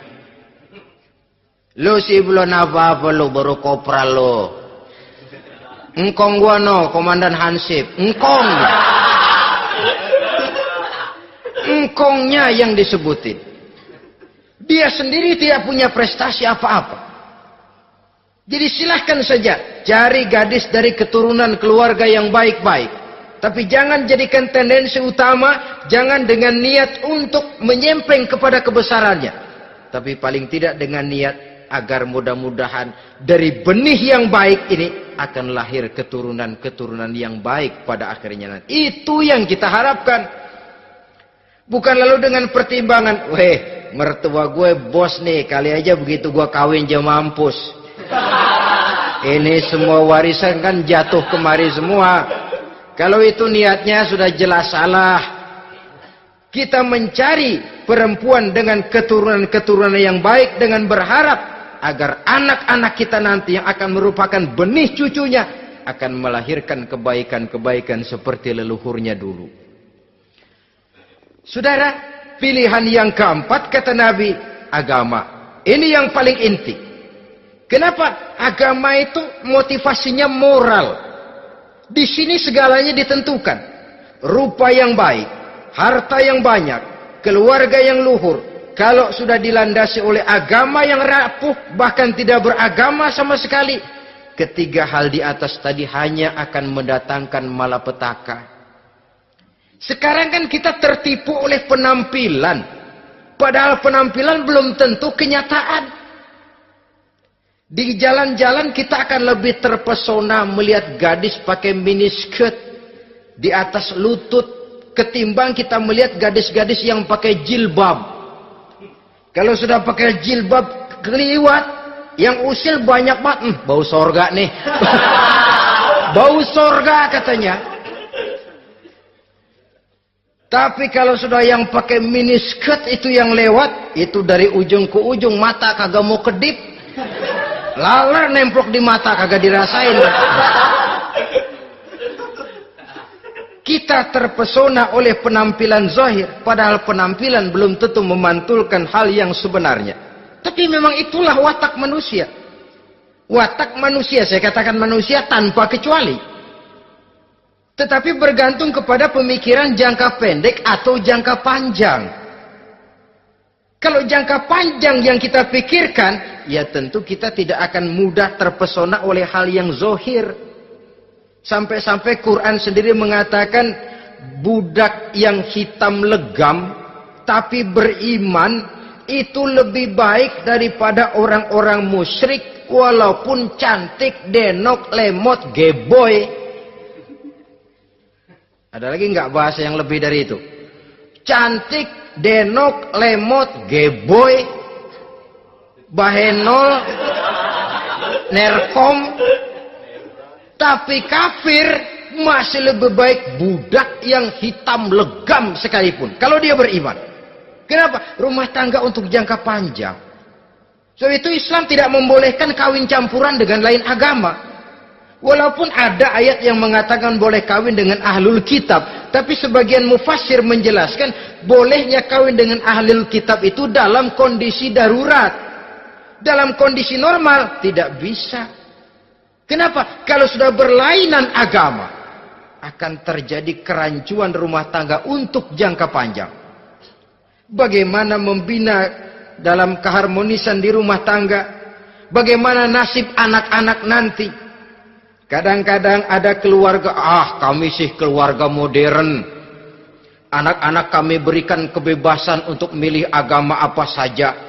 A: Lo sih belum apa-apa lo, baru kopral lo. Engkong gua no, komandan Hansip. Engkongnya yang disebutin. Dia sendiri tidak punya prestasi apa-apa. Jadi silahkan saja cari gadis dari keturunan keluarga yang baik-baik. Tapi jangan jadikan tendensi utama, jangan dengan niat untuk menyempeng kepada kebesarannya. Tapi paling tidak dengan niat agar mudah-mudahan dari benih yang baik ini akan lahir keturunan-keturunan yang baik pada akhirnya nanti. Itu yang kita harapkan. Bukan lalu dengan pertimbangan, weh, mertua gue bos nih, kali aja begitu gue kawin aja mampus. Ini semua warisan kan jatuh kemari semua. Kalau itu niatnya sudah jelas salah. Kita mencari perempuan dengan keturunan-keturunan yang baik dengan berharap agar anak-anak kita nanti yang akan merupakan benih cucunya akan melahirkan kebaikan-kebaikan seperti leluhurnya dulu. Saudara, pilihan yang keempat kata Nabi, agama. Ini yang paling inti. Kenapa? Agama itu motivasinya moral. Di sini segalanya ditentukan. Rupa yang baik, harta yang banyak, keluarga yang luhur. Kalau sudah dilandasi oleh agama yang rapuh, bahkan tidak beragama sama sekali, ketiga hal di atas tadi hanya akan mendatangkan malapetaka. Sekarang kan kita tertipu oleh penampilan. Padahal penampilan belum tentu kenyataan. Di jalan-jalan kita akan lebih terpesona melihat gadis pakai miniskirt di atas lutut ketimbang kita melihat gadis-gadis yang pakai jilbab. Kalau sudah pakai jilbab keliwat, yang usil banyak banget, bau sorga nih. Bau sorga katanya. Tapi kalau sudah yang pakai miniskirt itu yang lewat, itu dari ujung ke ujung mata kagak mau kedip. Laler nemplok di mata kagak dirasain. Kita terpesona oleh penampilan zahir, padahal penampilan belum tentu memantulkan hal yang sebenarnya. Tapi memang itulah watak manusia. Watak manusia, saya katakan manusia tanpa kecuali. Tetapi bergantung kepada pemikiran jangka pendek atau jangka panjang. Kalau jangka panjang yang kita pikirkan, ya tentu kita tidak akan mudah terpesona oleh hal yang zahir. Sampai-sampai Quran sendiri mengatakan budak yang hitam legam tapi beriman itu lebih baik daripada orang-orang musyrik walaupun cantik, denok, lemot, geboy. Ada lagi nggak bahasa yang lebih dari itu? Cantik, denok, lemot, geboy, bahenol, nerkom. Tapi kafir masih lebih baik budak yang hitam legam sekalipun. Kalau dia beriman. Kenapa? Rumah tangga untuk jangka panjang. Sebab itu Islam tidak membolehkan kawin campuran dengan lain agama. Walaupun ada ayat yang mengatakan boleh kawin dengan ahlul kitab. Tapi sebagian mufassir menjelaskan bolehnya kawin dengan ahlul kitab itu dalam kondisi darurat. Dalam kondisi normal tidak bisa. Kenapa? Kalau sudah berlainan agama, akan terjadi kerancuan rumah tangga untuk jangka panjang. Bagaimana membina dalam keharmonisan di rumah tangga? Bagaimana nasib anak-anak nanti? Kadang-kadang ada keluarga, kami sih keluarga modern. Anak-anak kami berikan kebebasan untuk milih agama apa saja.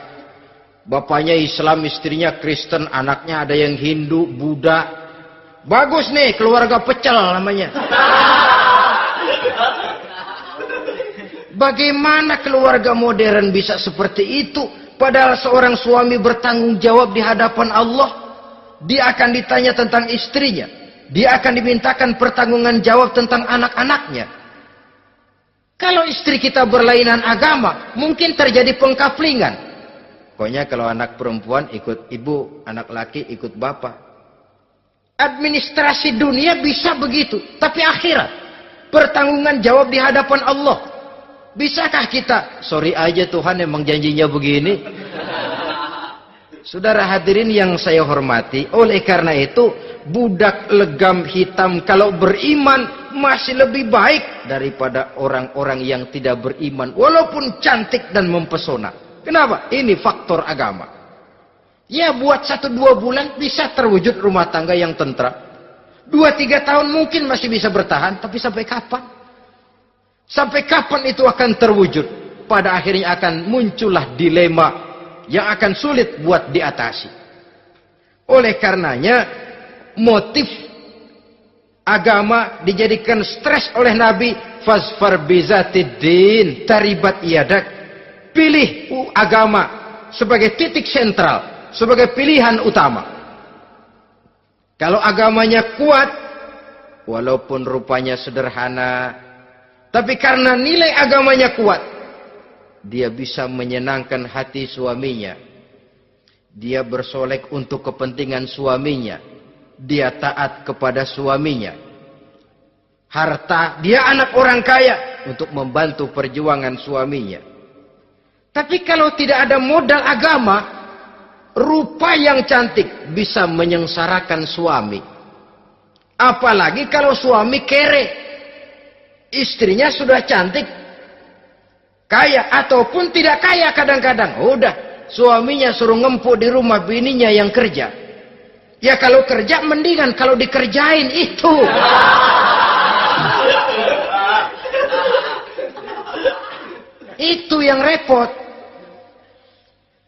A: Bapaknya Islam, istrinya Kristen, anaknya ada yang Hindu, Buddha. Bagus nih, keluarga pecel namanya. Bagaimana keluarga modern bisa seperti itu? Padahal seorang suami bertanggung jawab di hadapan Allah. Dia akan ditanya tentang istrinya. Dia akan dimintakan pertanggungan jawab tentang anak-anaknya. Kalau istri kita berlainan agama, mungkin terjadi pengkaplingan. Pokoknya kalau anak perempuan ikut ibu, anak laki ikut bapak. Administrasi dunia bisa begitu. Tapi akhirat, pertanggungan jawab di hadapan Allah. Bisakah kita? Sorry aja Tuhan emang janjinya begini. Saudara hadirin yang saya hormati, oleh karena itu budak legam hitam kalau beriman masih lebih baik daripada orang-orang yang tidak beriman walaupun cantik dan mempesona. Kenapa? Ini faktor agama. Ya buat 1-2 bulan bisa terwujud rumah tangga yang tentram. 2-3 tahun mungkin masih bisa bertahan, tapi sampai kapan? Sampai kapan itu akan terwujud? Pada akhirnya akan muncullah dilema yang akan sulit buat diatasi. Oleh karenanya, motif agama dijadikan stres oleh Nabi. Fasfar bizatiddin taribat yadak. Pilih agama sebagai titik sentral, sebagai pilihan utama. Kalau agamanya kuat, walaupun rupanya sederhana, tapi karena nilai agamanya kuat, dia bisa menyenangkan hati suaminya. Dia bersolek untuk kepentingan suaminya. Dia taat kepada suaminya. Harta, dia anak orang kaya untuk membantu perjuangan suaminya. Tapi kalau tidak ada modal agama, rupa yang cantik bisa menyengsarakan suami. Apalagi kalau suami kere. Istrinya sudah cantik, kaya ataupun tidak kaya kadang-kadang. Udah, suaminya suruh ngempuk di rumah, bininya yang kerja. Ya kalau kerja mendingan kalau dikerjain itu. Itu yang repot.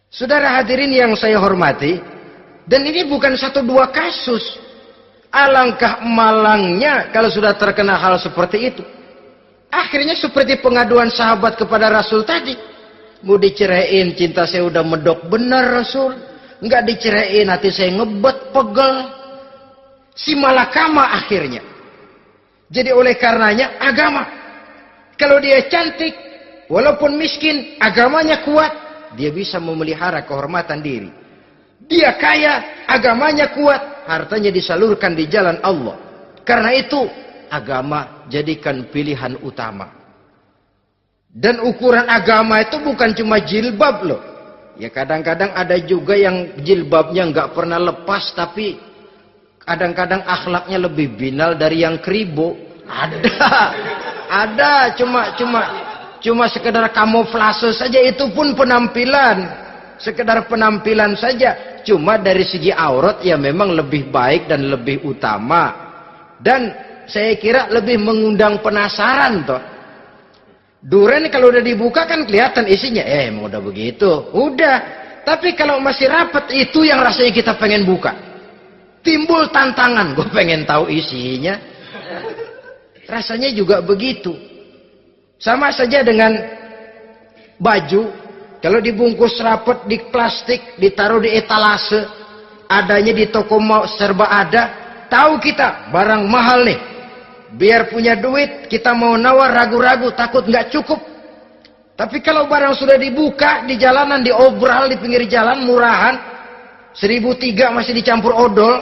A: Saudara hadirin yang saya hormati, dan ini bukan 1-2 kasus. Alangkah malangnya kalau sudah terkena hal seperti itu. Akhirnya seperti pengaduan sahabat kepada Rasul tadi. Mau diceraiin, cinta saya udah medok benar Rasul. Enggak diceraiin, hati saya ngebet, pegel. Si malakama akhirnya. Jadi oleh karenanya agama. Kalau dia cantik, walaupun miskin, agamanya kuat, dia bisa memelihara kehormatan diri. Dia kaya, agamanya kuat, hartanya disalurkan di jalan Allah. Karena itu, agama jadikan pilihan utama. Dan ukuran agama itu bukan cuma jilbab loh. Ya kadang-kadang ada juga yang jilbabnya nggak pernah lepas, tapi kadang-kadang akhlaknya lebih binal dari yang kribo. Ada, cuma sekedar kamuflase saja, itu pun penampilan. Sekedar penampilan saja. Cuma dari segi aurat ya memang lebih baik dan lebih utama. Dan saya kira lebih mengundang penasaran toh. Duren kalau udah dibuka kan kelihatan isinya. Emang udah begitu. Udah. Tapi kalau masih rapat, itu yang rasanya kita pengen buka. Timbul tantangan. Gue pengen tahu isinya. Rasanya juga begitu. Sama saja dengan baju. Kalau dibungkus rapat di plastik, ditaruh di etalase. Adanya di toko mau serba ada. Tahu kita barang mahal nih. Biar punya duit, kita mau nawar ragu-ragu, takut nggak cukup. Tapi kalau barang sudah dibuka di jalanan, diobral di pinggir jalan, murahan, 1.003 masih dicampur odol.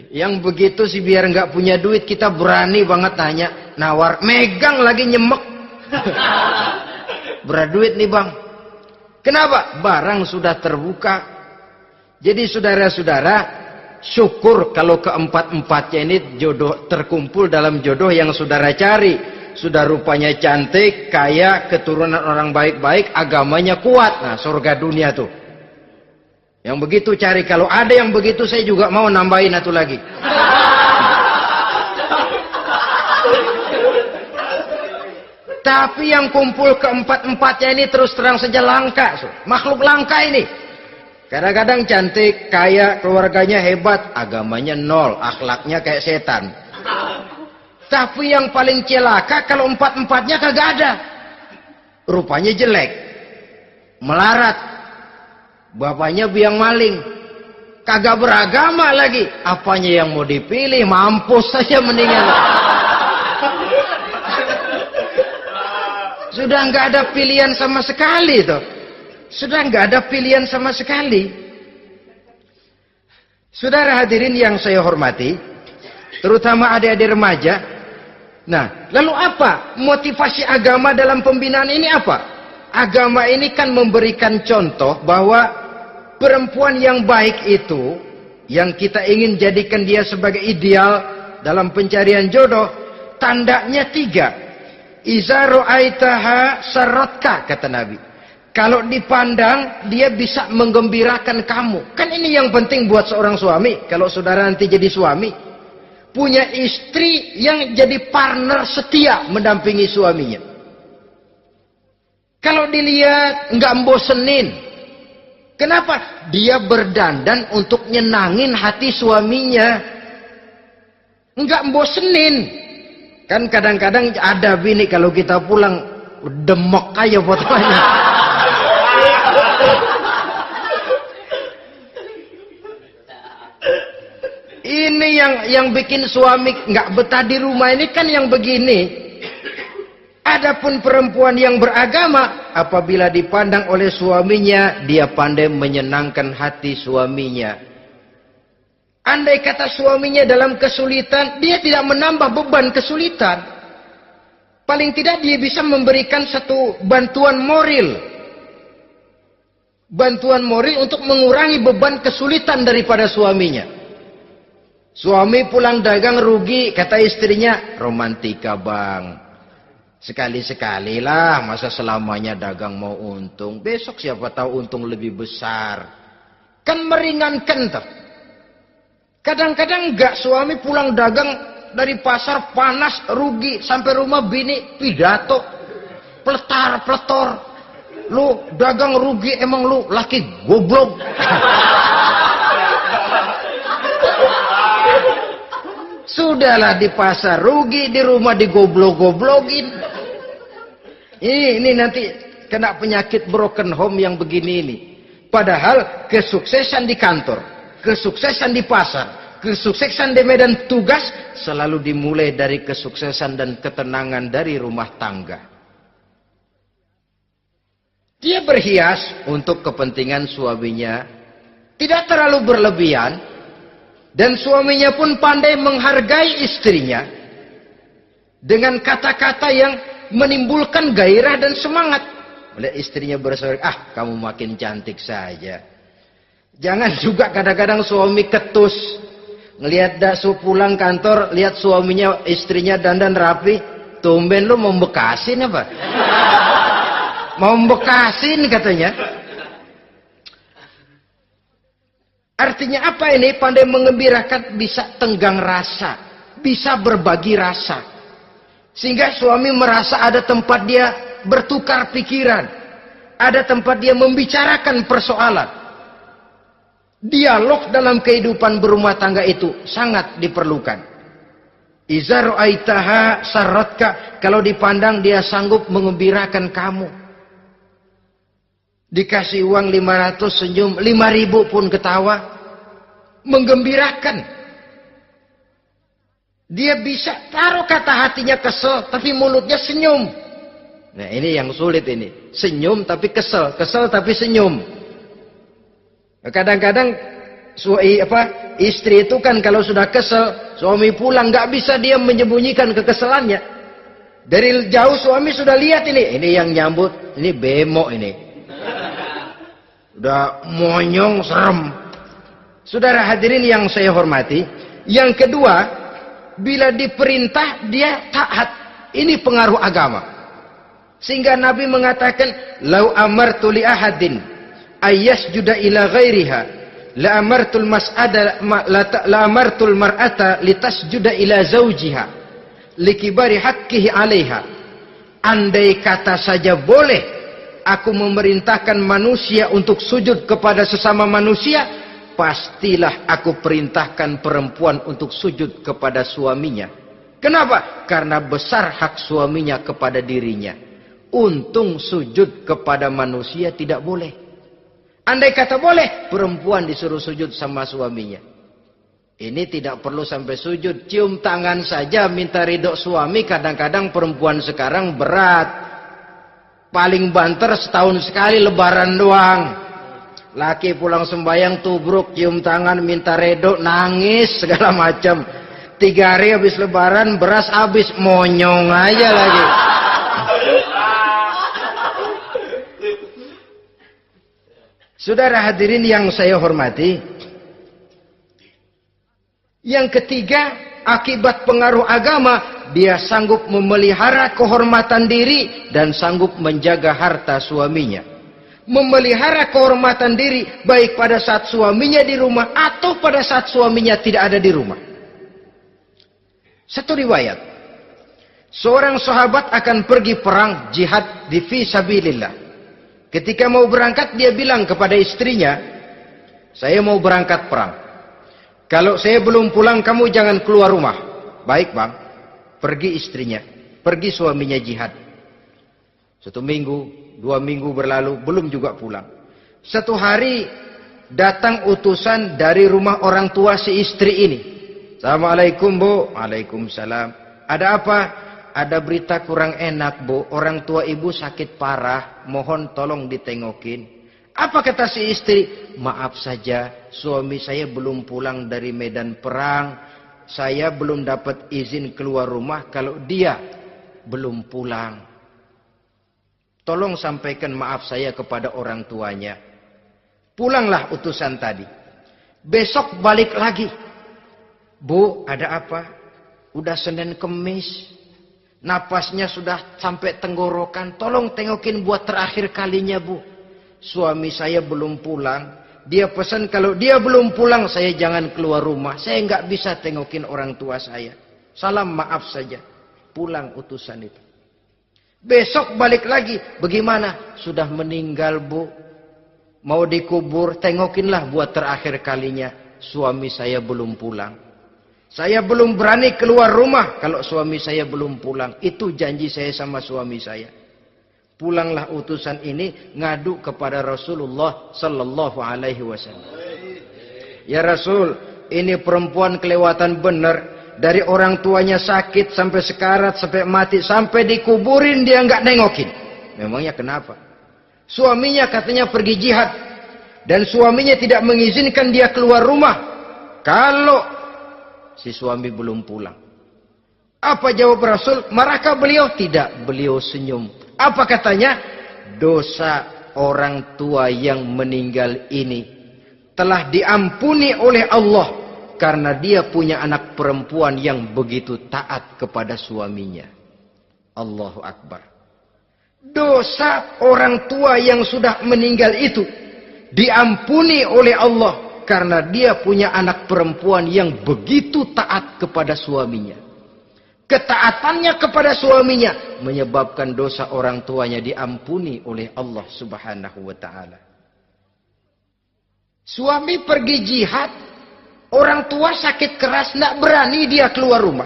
A: Yang begitu sih biar nggak punya duit, kita berani banget tanya, nawar, megang lagi nyemek. Berduit nih bang. Kenapa? Barang sudah terbuka. Jadi saudara-saudara, syukur kalau keempat-empatnya ini jodoh terkumpul dalam jodoh yang saudara cari. Sudah rupanya cantik, kaya, keturunan orang baik-baik, agamanya kuat. Nah, surga dunia tuh. Yang begitu cari. Kalau ada yang begitu, saya juga mau nambahin satu lagi. Tapi yang kumpul keempat-empatnya ini terus terang saja langka. Makhluk langka ini. Kadang-kadang cantik, kaya, keluarganya hebat, agamanya nol, akhlaknya kayak setan. Tapi yang paling celaka kalau empat-empatnya kagak ada. Rupanya jelek, melarat, bapaknya biang maling, kagak beragama lagi. Apanya yang mau dipilih? Mampus saja mendingan. Sudah nggak ada pilihan sama sekali tuh. Sudah nggak ada pilihan sama sekali. Saudara hadirin yang saya hormati, terutama adik-adik remaja. Nah, lalu apa motivasi agama dalam pembinaan ini apa? Agama ini kan memberikan contoh bahwa perempuan yang baik itu, yang kita ingin jadikan dia sebagai ideal dalam pencarian jodoh, tandanya 3. Iza ra'aitaha sarratka, kata Nabi. Kalau dipandang, dia bisa menggembirakan kamu. Kan ini yang penting buat seorang suami. Kalau saudara nanti jadi suami, punya istri yang jadi partner setia mendampingi suaminya. Kalau dilihat nggak bosenin, Kenapa? Dia berdandan untuk nyenangin hati suaminya. Enggak bosenin. Kan kadang-kadang ada bini kalau kita pulang demok aja fotonya. Ini yang bikin suami nggak betah di rumah ini kan yang begini. Adapun perempuan yang beragama, apabila dipandang oleh suaminya, dia pandai menyenangkan hati suaminya. Andai kata suaminya dalam kesulitan, dia tidak menambah beban kesulitan. Paling tidak dia bisa memberikan satu bantuan moral. Bantuan moral untuk mengurangi beban kesulitan daripada suaminya. Suami pulang dagang rugi, kata istrinya, romantika bang. Sekali-sekali lah, masa selamanya dagang mau untung. Besok siapa tahu untung lebih besar. Kan meringankan tuh. Kadang-kadang enggak, suami pulang dagang dari pasar panas, rugi. Sampai rumah bini pidato. Pletar-pletor. Lu dagang rugi, emang lu laki goblok. Sudahlah di pasar rugi, di rumah digoblok-goblokin. Ini nanti kena penyakit broken home yang begini ini. Padahal kesuksesan di kantor, kesuksesan di pasar, kesuksesan di medan tugas selalu dimulai dari kesuksesan dan ketenangan dari rumah tangga. Dia berhias untuk kepentingan suaminya, tidak terlalu berlebihan, dan suaminya pun pandai menghargai istrinya dengan kata-kata yang menimbulkan gairah dan semangat. Oleh istrinya bersorak, kamu makin cantik saja. Jangan juga kadang-kadang suami ketus. Ngelihat daksu pulang kantor, lihat suaminya, istrinya dandan rapi. Tumben lu mau bekasin apa? Mau bekasin katanya. Artinya apa ini? Pandai mengembirakan, bisa tenggang rasa, bisa berbagi rasa. Sehingga suami merasa ada tempat dia bertukar pikiran. Ada tempat dia membicarakan persoalan. Dialog dalam kehidupan berumah tangga itu sangat diperlukan. Iza ra'aitaha sarratka, kalau dipandang dia sanggup mengembirakan kamu. Dikasih uang 500 senyum, 5.000 pun ketawa. Menggembirakan. Dia bisa taruh kata hatinya kesel, tapi mulutnya senyum. Nah ini yang sulit ini. Senyum tapi kesel, kesel tapi senyum. Kadang-kadang istri itu kan kalau sudah kesel, suami pulang nggak bisa dia menyembunyikan kekesalannya. Dari jauh suami sudah lihat ini yang nyambut, ini bemo ini. Udah monyong serem. Saudara hadirin yang saya hormati, yang kedua, bila diperintah dia taat. Ini pengaruh agama. Sehingga Nabi mengatakan, "Lau amartu li ahadin ayyasjuda ila ghairiha, la amartul mas'ada la amartul mar'ata litasjuda ila zawjiha likibari haqqihi 'alaiha." Andai kata saja boleh aku memerintahkan manusia untuk sujud kepada sesama manusia, pastilah aku perintahkan perempuan untuk sujud kepada suaminya. Kenapa? Karena besar hak suaminya kepada dirinya. Untung sujud kepada manusia tidak boleh. Andai kata boleh, perempuan disuruh sujud sama suaminya. Ini tidak perlu sampai sujud. Cium tangan saja minta ridho suami. Kadang-kadang perempuan sekarang berat. Paling banter setahun sekali lebaran doang. Laki pulang sembahyang tubruk, cium tangan, minta redo, nangis segala macam. 3 hari habis lebaran, beras habis, monyong aja lagi. Saudara hadirin yang saya hormati, yang ketiga, akibat pengaruh agama, dia sanggup memelihara kehormatan diri dan sanggup menjaga harta suaminya. Memelihara kehormatan diri baik pada saat suaminya di rumah atau pada saat suaminya tidak ada di rumah. Satu riwayat, seorang sahabat akan pergi perang jihad di fi sabilillah. Ketika mau berangkat dia bilang kepada istrinya, saya mau berangkat perang. Kalau saya belum pulang kamu jangan keluar rumah. Baik bang. Pergi istrinya, pergi suaminya jihad. 1 minggu, 2 minggu berlalu, belum juga pulang. Satu hari datang utusan dari rumah orang tua si istri ini. Assalamualaikum bu. Waalaikumsalam. Ada apa? Ada berita kurang enak bu. Orang tua ibu sakit parah. Mohon tolong ditengokin. Apa kata si istri? Maaf saja, suami saya belum pulang dari medan perang. Saya belum dapat izin keluar rumah kalau dia belum pulang. Tolong sampaikan maaf saya kepada orang tuanya. Pulanglah utusan tadi. Besok balik lagi. Bu, ada apa? Udah Senin Kemis. Napasnya sudah sampai tenggorokan. Tolong tengokin buat terakhir kalinya bu. Suami saya belum pulang. Dia pesan kalau dia belum pulang saya jangan keluar rumah. Saya nggak bisa tengokin orang tua saya. Salam maaf saja. Pulang utusan itu. Besok balik lagi. Bagaimana? Sudah meninggal bu. Mau dikubur. Tengokinlah buat terakhir kalinya. Suami saya belum pulang. Saya belum berani keluar rumah kalau suami saya belum pulang. Itu janji saya sama suami saya. Pulanglah utusan ini ngadu kepada Rasulullah sallallahu alaihi wasallam. Ya Rasul, ini perempuan kelewatan benar. Dari orang tuanya sakit sampai sekarat, sampai mati, sampai dikuburin dia nggak nengokin. Memangnya kenapa? Suaminya katanya pergi jihad dan suaminya tidak mengizinkan dia keluar rumah kalau si suami belum pulang. Apa jawab Rasul? Marahkah beliau? Tidak, beliau senyum. Apa katanya? Dosa orang tua yang meninggal ini telah diampuni oleh Allah karena dia punya anak perempuan yang begitu taat kepada suaminya. Allahu Akbar. Dosa orang tua yang sudah meninggal itu diampuni oleh Allah karena dia punya anak perempuan yang begitu taat kepada suaminya. Ketaatannya kepada suaminya menyebabkan dosa orang tuanya diampuni oleh Allah Subhanahu wa taala. Suami pergi jihad, orang tua sakit keras, tidak berani dia keluar rumah.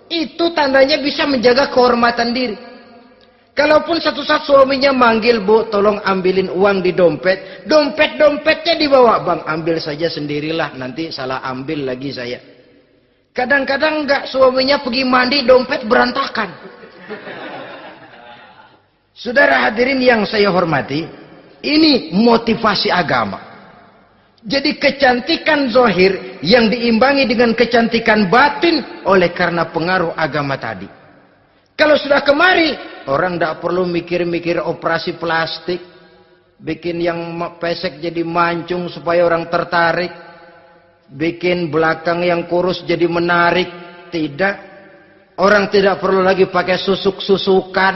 A: Itu tandanya bisa menjaga kehormatan diri. Kalaupun satu saat suaminya manggil, bu, tolong ambilin uang di dompet. Dompetnya dibawa, bang, ambil saja sendirilah, nanti salah ambil lagi saya. Kadang-kadang enggak, suaminya pergi mandi, dompet berantakan. Saudara hadirin yang saya hormati, ini motivasi agama. Jadi kecantikan zahir yang diimbangi dengan kecantikan batin oleh karena pengaruh agama tadi. Kalau sudah kemari, orang tidak perlu mikir-mikir operasi plastik, bikin yang pesek jadi mancung supaya orang tertarik. Bikin belakang yang kurus jadi menarik. Tidak. Orang tidak perlu lagi pakai susuk-susukan.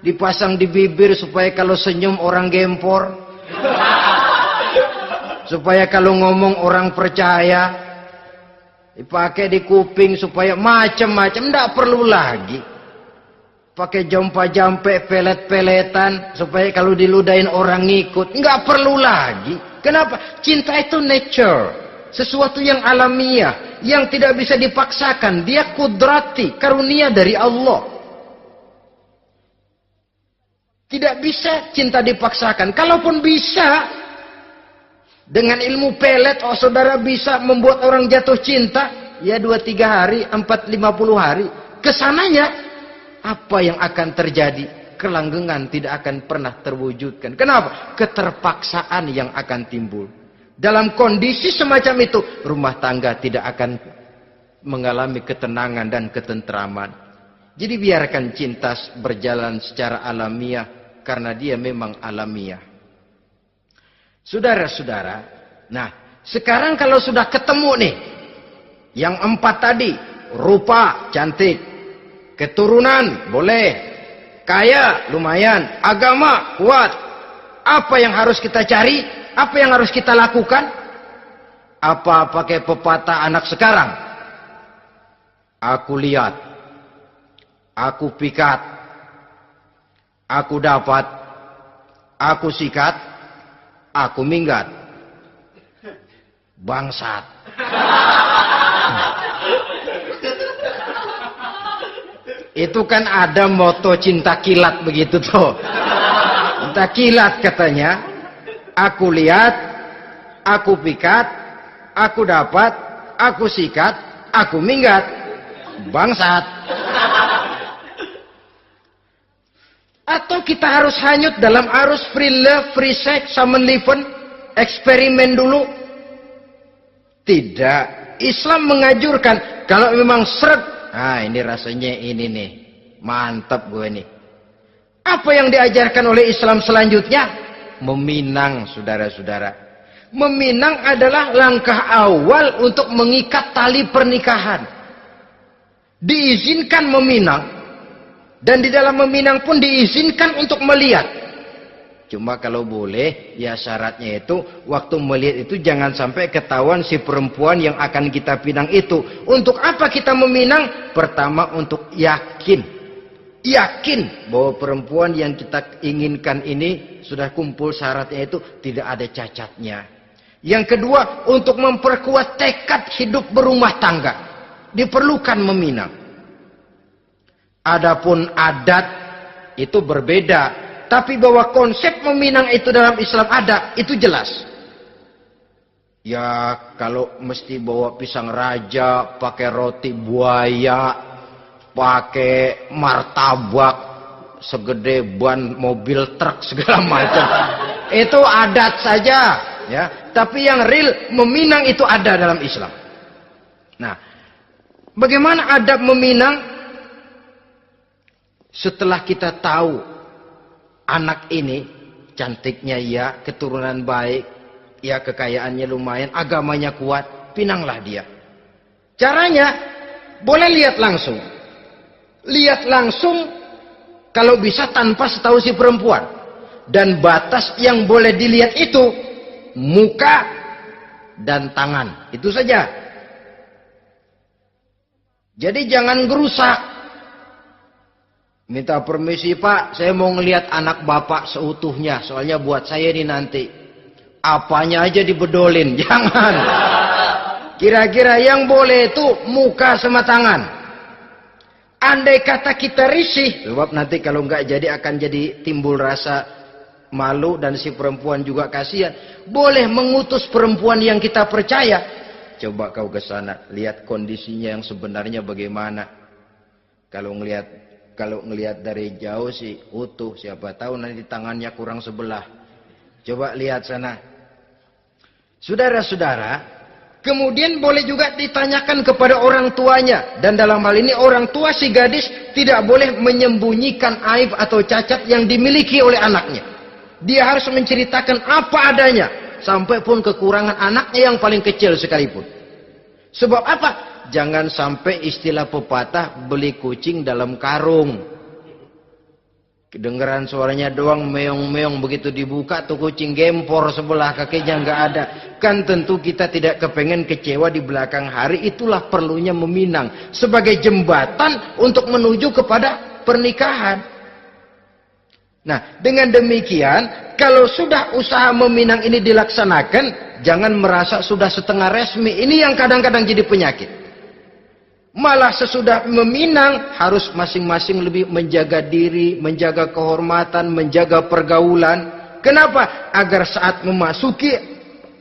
A: Dipasang di bibir supaya kalau senyum orang gempor. Supaya kalau ngomong orang percaya. Dipakai di kuping supaya macam-macam. Tidak perlu lagi. Pakai jompa-jampe, pelet-peletan. Supaya kalau diludahin orang ngikut. Nggak perlu lagi. Kenapa? Cinta itu nature. Sesuatu yang alamiah, yang tidak bisa dipaksakan. Dia kudrati, karunia dari Allah. Tidak bisa cinta dipaksakan. Kalaupun bisa, dengan ilmu pelet, oh saudara bisa membuat orang jatuh cinta. Ya 2-3 hari, 4-50 hari. Kesananya, apa yang akan terjadi? Kelanggengan tidak akan pernah terwujudkan. Kenapa? Keterpaksaan yang akan timbul. Dalam kondisi semacam itu, rumah tangga tidak akan mengalami ketenangan dan ketentraman. Jadi biarkan cinta berjalan secara alamiah, karena dia memang alamiah. Saudara-saudara, nah sekarang kalau sudah ketemu nih, yang 4 tadi, rupa cantik, keturunan boleh, kaya lumayan, agama kuat. Apa yang harus kita cari? Apa yang harus kita lakukan? Apa pakai pepatah anak sekarang? Aku lihat, aku pikat, aku dapat, aku sikat, aku minggat. Bangsat. Itu kan ada moto cinta kilat begitu tuh. Cinta kilat katanya. Aku lihat, aku pikat, aku dapat, aku sikat, aku minggat. Bangsat. Atau kita harus hanyut dalam arus free love, free sex, Samenleving, eksperimen dulu? Tidak. Islam menganjurkan kalau memang seret, nah ini rasanya ini nih, mantap gue nih. Apa yang diajarkan oleh Islam selanjutnya? Meminang, saudara-saudara. Meminang adalah langkah awal untuk mengikat tali pernikahan. Diizinkan meminang, dan di dalam meminang pun diizinkan untuk melihat. Cuma kalau boleh, ya syaratnya itu waktu melihat itu jangan sampai ketahuan si perempuan yang akan kita pinang itu. Untuk apa kita meminang? Pertama untuk yakin bahwa perempuan yang kita inginkan ini sudah kumpul syaratnya itu, tidak ada cacatnya. Yang kedua, untuk memperkuat tekad hidup berumah tangga, diperlukan meminang. Adapun adat itu berbeda. Tapi bahwa konsep meminang itu dalam Islam ada, itu jelas. Ya kalau mesti bawa pisang raja, pakai roti buaya, pakai martabak segede ban mobil truk segala macam, itu adat saja, ya. Tapi yang real meminang itu ada dalam Islam. Nah, bagaimana adab meminang? Setelah kita tahu anak ini cantiknya ya, keturunan baik, ya kekayaannya lumayan, agamanya kuat, pinanglah dia. Caranya boleh lihat langsung. Lihat langsung kalau bisa tanpa setahu si perempuan. Dan batas yang boleh dilihat itu muka dan tangan. Itu saja. Jadi jangan gerusak. Minta permisi Pak, saya mau ngelihat anak bapak seutuhnya. Soalnya buat saya ini nanti. Apanya aja dibedolin, jangan. Kira-kira yang boleh itu muka sama tangan. Andai kata kita risih, sebab nanti kalau nggak jadi akan jadi timbul rasa malu dan si perempuan juga kasihan. Boleh mengutus perempuan yang kita percaya. Coba kau ke sana, lihat kondisinya yang sebenarnya bagaimana. Kalau ngelihat dari jauh sih utuh, siapa tahu nanti tangannya kurang sebelah. Coba lihat sana. Saudara-saudara, kemudian boleh juga ditanyakan kepada orang tuanya. Dan dalam hal ini orang tua si gadis tidak boleh menyembunyikan aib atau cacat yang dimiliki oleh anaknya. Dia harus menceritakan apa adanya. Sampai pun kekurangan anaknya yang paling kecil sekalipun. Sebab apa? Jangan sampai istilah pepatah beli kucing dalam karung. Kedengeran suaranya doang meong-meong, begitu dibuka tuh kucing gempor sebelah kakinya nggak ada. Kan tentu kita tidak kepengen kecewa di belakang hari. Itulah perlunya meminang sebagai jembatan untuk menuju kepada pernikahan. Nah, dengan demikian kalau sudah usaha meminang ini dilaksanakan, jangan merasa sudah setengah resmi. Ini yang kadang-kadang jadi penyakit. Malah sesudah meminang harus masing-masing lebih menjaga diri, menjaga kehormatan, menjaga pergaulan. Kenapa? Agar saat memasuki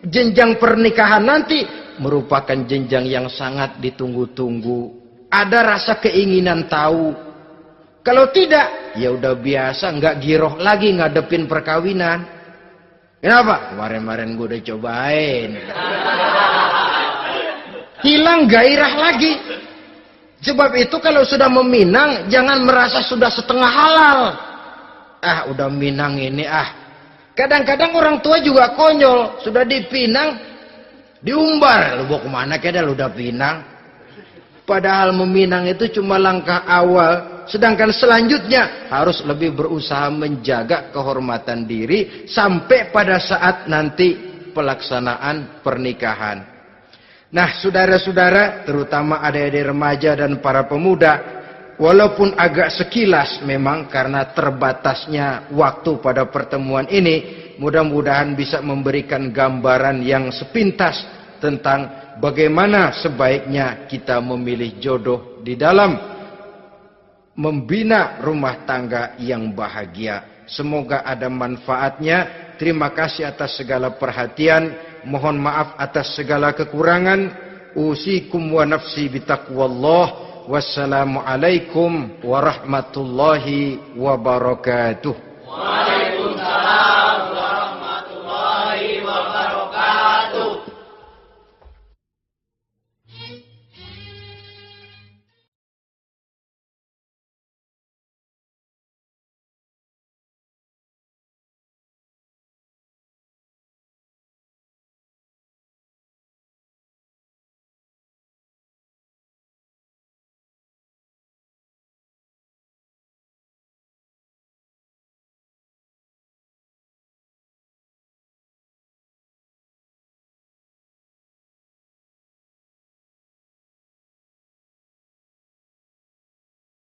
A: jenjang pernikahan nanti merupakan jenjang yang sangat ditunggu-tunggu. Ada rasa keinginan tahu. Kalau tidak, ya udah biasa, nggak giroh lagi ngadepin perkawinan. Kenapa? Kemarin-kemarin gue udah cobain. Hilang gairah lagi. Sebab itu kalau sudah meminang, jangan merasa sudah setengah halal. Ah, udah minang ini Kadang-kadang orang tua juga konyol. Sudah dipinang, diumbar. Lu mau kemana keda lu udah pinang? Padahal meminang itu cuma langkah awal. Sedangkan selanjutnya harus lebih berusaha menjaga kehormatan diri. Sampai pada saat nanti pelaksanaan pernikahan. Nah, saudara-saudara, terutama adik-adik remaja dan para pemuda, walaupun agak sekilas memang karena terbatasnya waktu pada pertemuan ini, mudah-mudahan bisa memberikan gambaran yang sepintas tentang bagaimana sebaiknya kita memilih jodoh di dalam membina rumah tangga yang bahagia. Semoga ada manfaatnya. Terima kasih atas segala perhatian. Mohon maaf atas segala kekurangan. Usikum wa nafsi bitaqwallah. Wassalamualaikum warahmatullahi wabarakatuh.